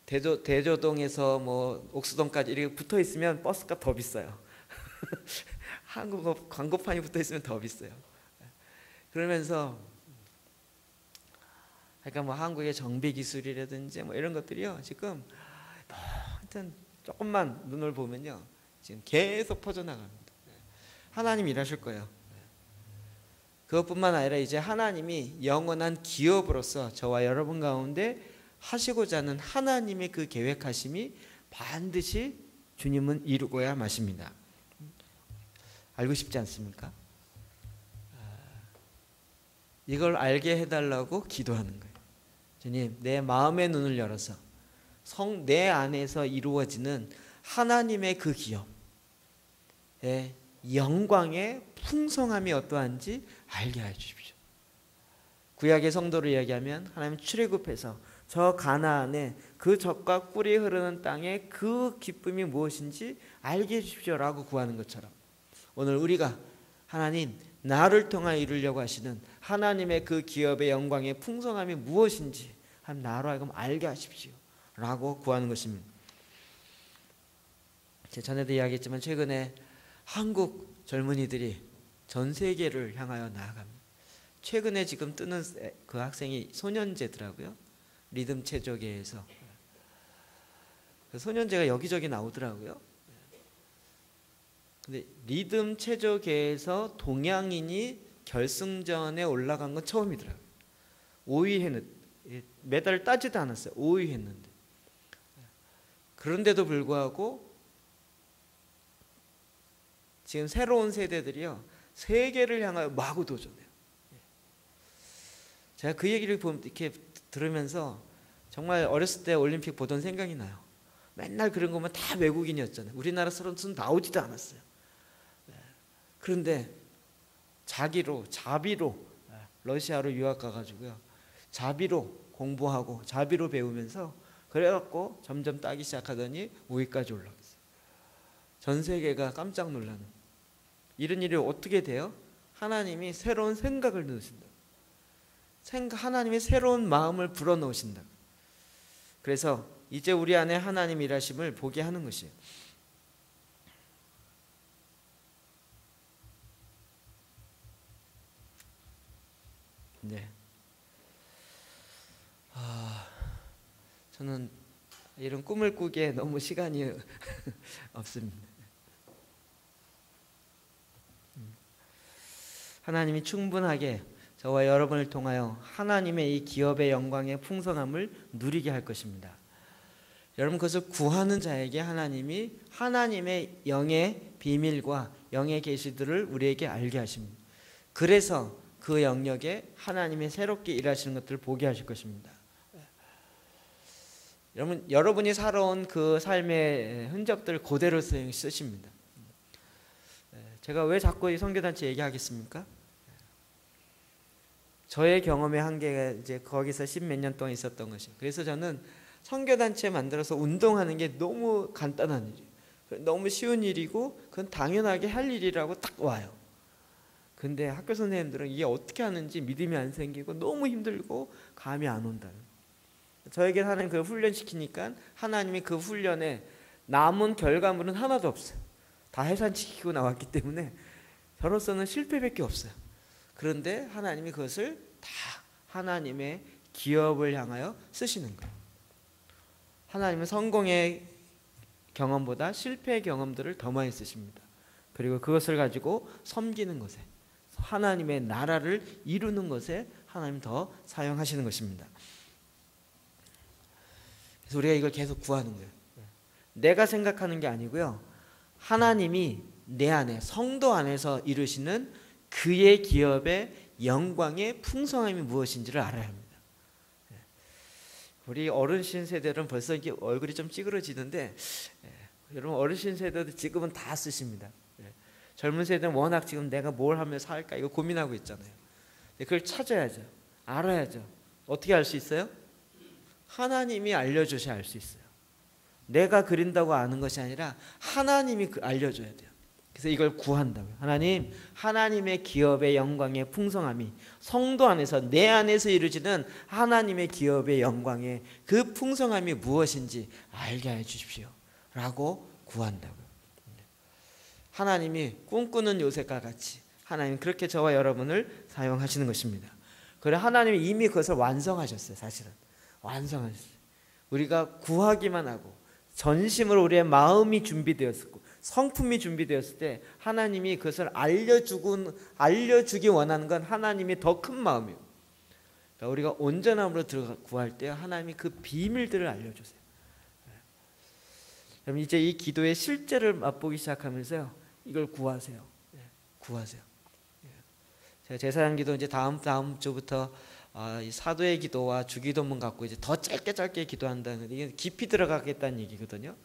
대조동에서 뭐 옥수동까지 이렇게 붙어 있으면 버스가 더 비싸요. 한국어 광고판이 붙어 있으면 더 비싸요. 그러면서 그러니까 뭐 한국의 정비 기술이라든지 뭐 이런 것들이요 지금 하여튼 조금만 눈을 보면요 지금 계속 퍼져나갑니다. 하나님 일하실 거예요. 그것뿐만 아니라 이제 하나님이 영원한 기업으로서 저와 여러분 가운데 하시고자 하는 하나님의 그 계획하심이 반드시 주님은 이루고야 마십니다. 알고 싶지 않습니까? 이걸 알게 해달라고 기도하는 거예요. 주님, 내 마음의 눈을 열어서 내 안에서 이루어지는 하나님의 그 기업의 영광의 풍성함이 어떠한지 알게 해주십시오. 구약의 성도를 이야기하면 하나님 출애굽해서 저 가나안에 그 젖과 꿀이 흐르는 땅에 그 기쁨이 무엇인지 알게 해주십시오라고 구하는 것처럼 오늘 우리가 하나님 나를 통하여 이루려고 하시는 하나님의 그 기업의 영광의 풍성함이 무엇인지 나로 하여금 알게 하십시오 라고 구하는 것입니다. 제가 전에도 이야기했지만 최근에 한국 젊은이들이 전 세계를 향하여 나아갑니다. 최근에 지금 뜨는 그 학생이 소년제더라고요. 리듬 체조계에서 그 소년제가 여기저기 나오더라고요. 근데 리듬 체조계에서 동양인이 결승전에 올라간 건 처음이더라고요. 5위 했는데, 메달을 따지도 않았어요. 5위 했는데. 그런데도 불구하고 지금 새로운 세대들이요, 세계를 향하여 마구 도전해요. 제가 그 얘기를 이렇게 들으면서 정말 어렸을 때 올림픽 보던 생각이 나요. 맨날 그런 거면 다 외국인이었잖아요. 우리나라 선수는 나오지도 않았어요. 그런데 자비로 러시아로 유학 가가지고요, 자비로 공부하고 자비로 배우면서 그래갖고 점점 따기 시작하더니 5위까지 올라갔어요. 전 세계가 깜짝 놀라는 이런 일이 어떻게 돼요? 하나님이 새로운 생각을 넣으신다. 하나님의 새로운 마음을 불어넣으신다. 그래서 이제 우리 안에 하나님 일하심을 보게 하는 것이에요. 네. 저는 이런 꿈을 꾸기에 너무 시간이 없습니다. 하나님이 충분하게 저와 여러분을 통하여 하나님의 이 기업의 영광의 풍성함을 누리게 할 것입니다. 여러분, 그것을 구하는 자에게 하나님이 하나님의 영의 비밀과 영의 계시들을 우리에게 알게 하십니다. 그래서 그 영역에 하나님의 새롭게 일하시는 것들을 보게 하실 것입니다. 여러분이 살아온 그 삶의 흔적들을 그대로 쓰십니다. 제가 왜 자꾸 이 선교단체 얘기하겠습니까? 저의 경험의 한계가 이제 거기서 10몇 년 동안 있었던 것이에요. 그래서 저는 선교단체 만들어서 운동하는 게 너무 간단한 일이에요. 너무 쉬운 일이고 그건 당연하게 할 일이라고 딱 와요. 근데 학교 선생님들은 이게 어떻게 하는지 믿음이 안 생기고 너무 힘들고 감이 안 온다는. 저에게 하나님 그 훈련시키니까 하나님이 그 훈련에 남은 결과물은 하나도 없어요. 다 해산시키고 나왔기 때문에 저로서는 실패밖에 없어요. 그런데 하나님이 그것을 다 하나님의 기업을 향하여 쓰시는 거예요. 하나님은 성공의 경험보다 실패의 경험들을 더 많이 쓰십니다. 그리고 그것을 가지고 섬기는 것에, 하나님의 나라를 이루는 것에 하나님 더 사용하시는 것입니다. 그래서 우리가 이걸 계속 구하는 거예요. 내가 생각하는 게 아니고요, 하나님이 내 안에, 성도 안에서 이루시는 그의 기업의 영광의 풍성함이 무엇인지를 알아야 합니다. 우리 어르신 세대는 벌써 이게 얼굴이 좀 찌그러지는데, 여러분 어르신 세대도 지금은 다 쓰십니다. 젊은 세대는 워낙 지금 내가 뭘 하면 살까 이거 고민하고 있잖아요. 그걸 찾아야죠. 알아야죠. 어떻게 알 수 있어요? 하나님이 알려주셔야 알 수 있어요. 내가 그린다고 아는 것이 아니라 하나님이 알려줘야 돼요. 그래서 이걸 구한다고요. 하나님, 하나님의 기업의 영광의 풍성함이 성도 안에서, 내 안에서 이루어지는 하나님의 기업의 영광의 그 풍성함이 무엇인지 알게 해 주십시오 라고 구한다고요. 하나님이 꿈꾸는 요셉과 같이 하나님 그렇게 저와 여러분을 사용하시는 것입니다. 그래 하나님이 이미 그것을 완성하셨어요. 사실은 완성하셨어요. 우리가 구하기만 하고 전심으로 우리의 마음이 준비되었고 성품이 준비되었을 때 하나님이 그것을 알려주기 원하는 건 하나님이 더 큰 마음이에요. 그러니까 우리가 온전함으로 구할 때 하나님이 그 비밀들을 알려주세요. 그럼 이제 이 기도의 실제를 맛보기 시작하면서요, 이걸 구하세요. 구하세요. 제가 제사장 기도 이제 다음 주부터 이 사도의 기도와 주기도문 갖고 이제 더 짧게 기도한다는, 이게 깊이 들어가겠다는 얘기거든요.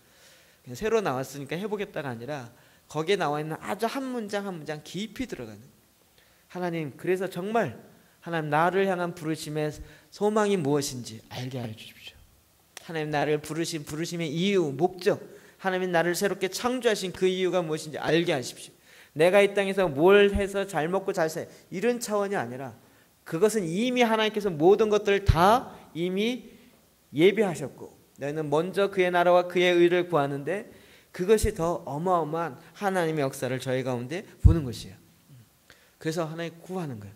새로 나왔으니까 해보겠다가 아니라 거기에 나와 있는 아주 한 문장 한 문장 깊이 들어가는. 하나님, 그래서 정말 하나님 나를 향한 부르심의 소망이 무엇인지 알게 해주십시오. 하나님 나를 부르심의 이유, 목적, 하나님 나를 새롭게 창조하신 그 이유가 무엇인지 알게 하십시오. 내가 이 땅에서 뭘 해서 잘 먹고 잘 살 이런 차원이 아니라 그것은 이미 하나님께서 모든 것들을 다 이미 예비하셨고 너희는 먼저 그의 나라와 그의 의를 구하는데 그것이 더 어마어마한 하나님의 역사를 저희 가운데 보는 것이에요. 그래서 하나님 구하는 거예요.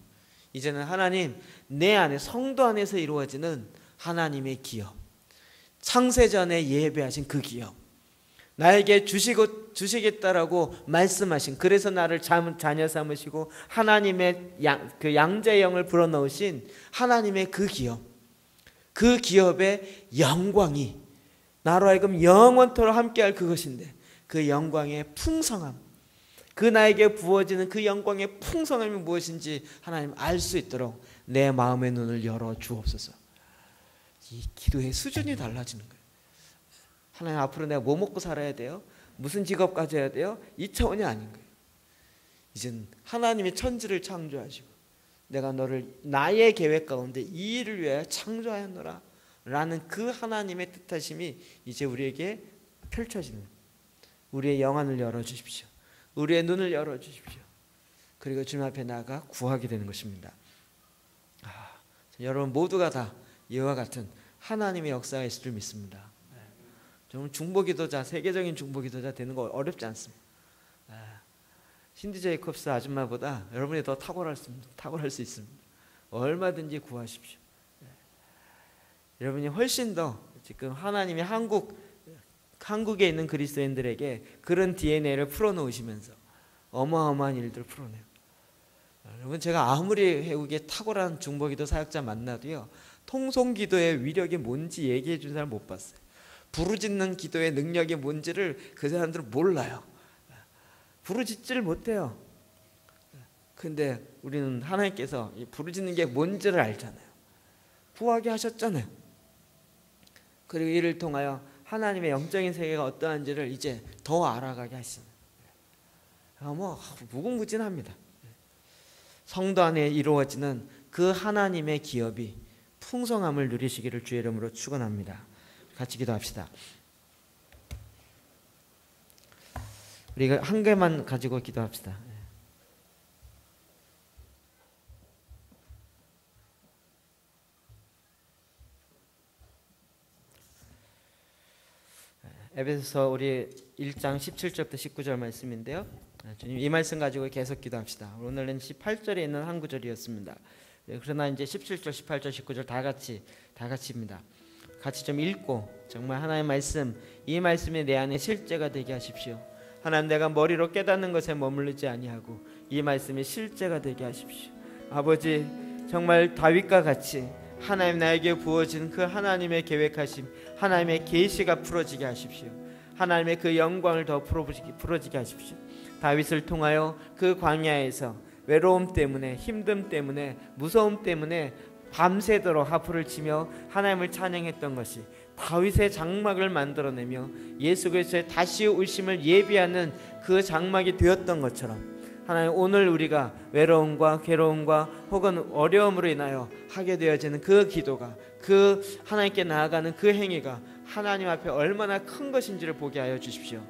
이제는 하나님, 내 안에 성도 안에서 이루어지는 하나님의 기업, 창세전에 예배하신 그 기업, 나에게 주시겠다라고 말씀하신, 그래서 나를 자녀 삼으시고 하나님의 그 양자의 영을 불어넣으신 하나님의 그 기업의 영광이 나로 하여금 영원토록 함께할 그것인데, 그 영광의 풍성함, 그 나에게 부어지는 그 영광의 풍성함이 무엇인지 하나님 알 수 있도록 내 마음의 눈을 열어 주옵소서. 이 기도의 수준이 달라지는 거예요. 하나님, 앞으로 내가 뭐 먹고 살아야 돼요? 무슨 직업 가져야 돼요? 이 차원이 아닌 거예요. 이젠 하나님이 천지를 창조하시고 내가 너를 나의 계획 가운데 이 일을 위하여 창조하였노라 라는 그 하나님의 뜻하심이 이제 우리에게 펼쳐지는 거예요. 우리의 영안을 열어주십시오. 우리의 눈을 열어주십시오. 그리고 주님 앞에 나아가 구하게 되는 것입니다. 여러분 모두가 다 이와 같은 하나님의 역사가 있을 줄 믿습니다. 정말 중보기도자, 세계적인 중보기도자 되는 거 어렵지 않습니다. 신디 제이콥스 아줌마보다 여러분이 더 탁월할 수 있습니다. 얼마든지 구하십시오. 여러분이 훨씬 더 지금 하나님이 한국에 있는 그리스도인들에게 그런 DNA를 풀어놓으시면서 어마어마한 일들을 풀어내요. 여러분, 제가 아무리 외국에 탁월한 중보기도 사역자 만나도요, 통성기도의 위력이 뭔지 얘기해 준 사람 못 봤어요. 부르짖는 기도의 능력이 뭔지를 그 사람들은 몰라요. 부르짖지를 못해요. 근데 우리는 하나님께서 이 부르짖는 게 뭔지를 알잖아요. 구하게 하셨잖아요. 그리고 이를 통하여 하나님의 영적인 세계가 어떠한지를 이제 더 알아가게 하시는, 무궁무진합니다. 성도 안에 이루어지는 그 하나님의 기업이 풍성함을 누리시기를 주의 이름으로 축원합니다. 같이 기도합시다. 우리가 한 개만 가지고 기도합시다. 에베소서 우리 1장 17절부터 19절 말씀인데요. 주님, 이 말씀 가지고 계속 기도합시다. 오늘은 18절에 있는 한 구절이었습니다. 그러나 이제 17절, 18절, 19절 다 같이입니다. 같이 좀 읽고 정말 하나님의 말씀, 이 말씀이 내 안에 실제가 되게 하십시오. 하나님, 내가 머리로 깨닫는 것에 머무르지 아니하고 이 말씀이 실제가 되게 하십시오. 아버지, 정말 다윗과 같이 하나님 나에게 부어진 그 하나님의 계획하심, 하나님의 계시가 풀어지게 하십시오. 하나님의 그 영광을 더 풀어지게 하십시오. 다윗을 통하여 그 광야에서 외로움 때문에, 힘듦 때문에, 무서움 때문에 밤새도록 하프를 치며 하나님을 찬양했던 것이 다윗의 장막을 만들어내며 예수 그리스도의 다시 오심을 예비하는 그 장막이 되었던 것처럼, 하나님, 오늘 우리가 외로움과 괴로움과 혹은 어려움으로 인하여 하게 되어지는 그 기도가, 그 하나님께 나아가는 그 행위가 하나님 앞에 얼마나 큰 것인지를 보게 하여 주십시오.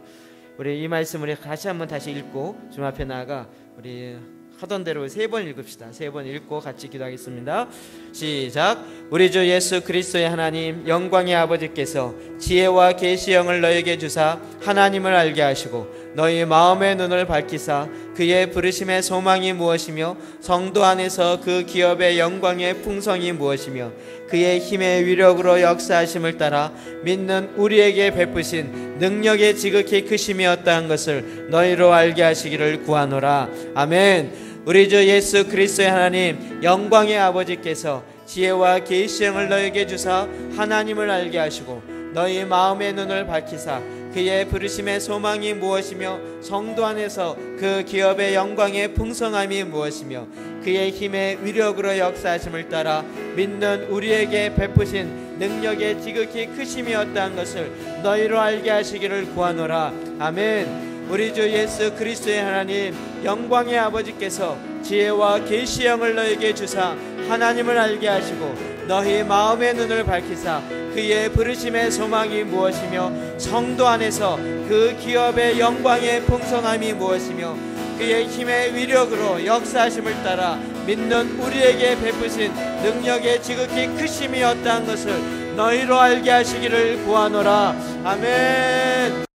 우리 이 말씀 우리 다시 한번 읽고 주님 앞에 나아가 우리 하던 대로 3번 읽읍시다. 3번 읽고 같이 기도하겠습니다. 시작. 우리 주 예수 그리스도의 하나님, 영광의 아버지께서 지혜와 계시형을 너에게 주사 하나님을 알게 하시고 너희 마음의 눈을 밝히사 그의 부르심의 소망이 무엇이며 성도 안에서 그 기업의 영광의 풍성이 무엇이며 그의 힘의 위력으로 역사하심을 따라 믿는 우리에게 베푸신 능력의 지극히 크심이었다는 것을 너희로 알게 하시기를 구하노라. 아멘. 우리 주 예수 그리스도의 하나님, 영광의 아버지께서 지혜와 계시형을 너에게 주사 하나님을 알게 하시고 너희 마음의 눈을 밝히사 그의 부르심의 소망이 무엇이며 성도 안에서 그 기업의 영광의 풍성함이 무엇이며 그의 힘의 위력으로 역사하심을 따라 믿는 우리에게 베푸신 능력의 지극히 크심이었다는 것을 너희로 알게 하시기를 구하노라. 아멘. 우리 주 예수 그리스도의 하나님, 영광의 아버지께서 지혜와 계시형을 너에게 주사 하나님을 알게 하시고 너희 마음의 눈을 밝히사 그의 부르심의 소망이 무엇이며 성도 안에서 그 기업의 영광의 풍성함이 무엇이며 그의 힘의 위력으로 역사하심을 따라 믿는 우리에게 베푸신 능력의 지극히 크심이었다는 것을 너희로 알게 하시기를 구하노라. 아멘.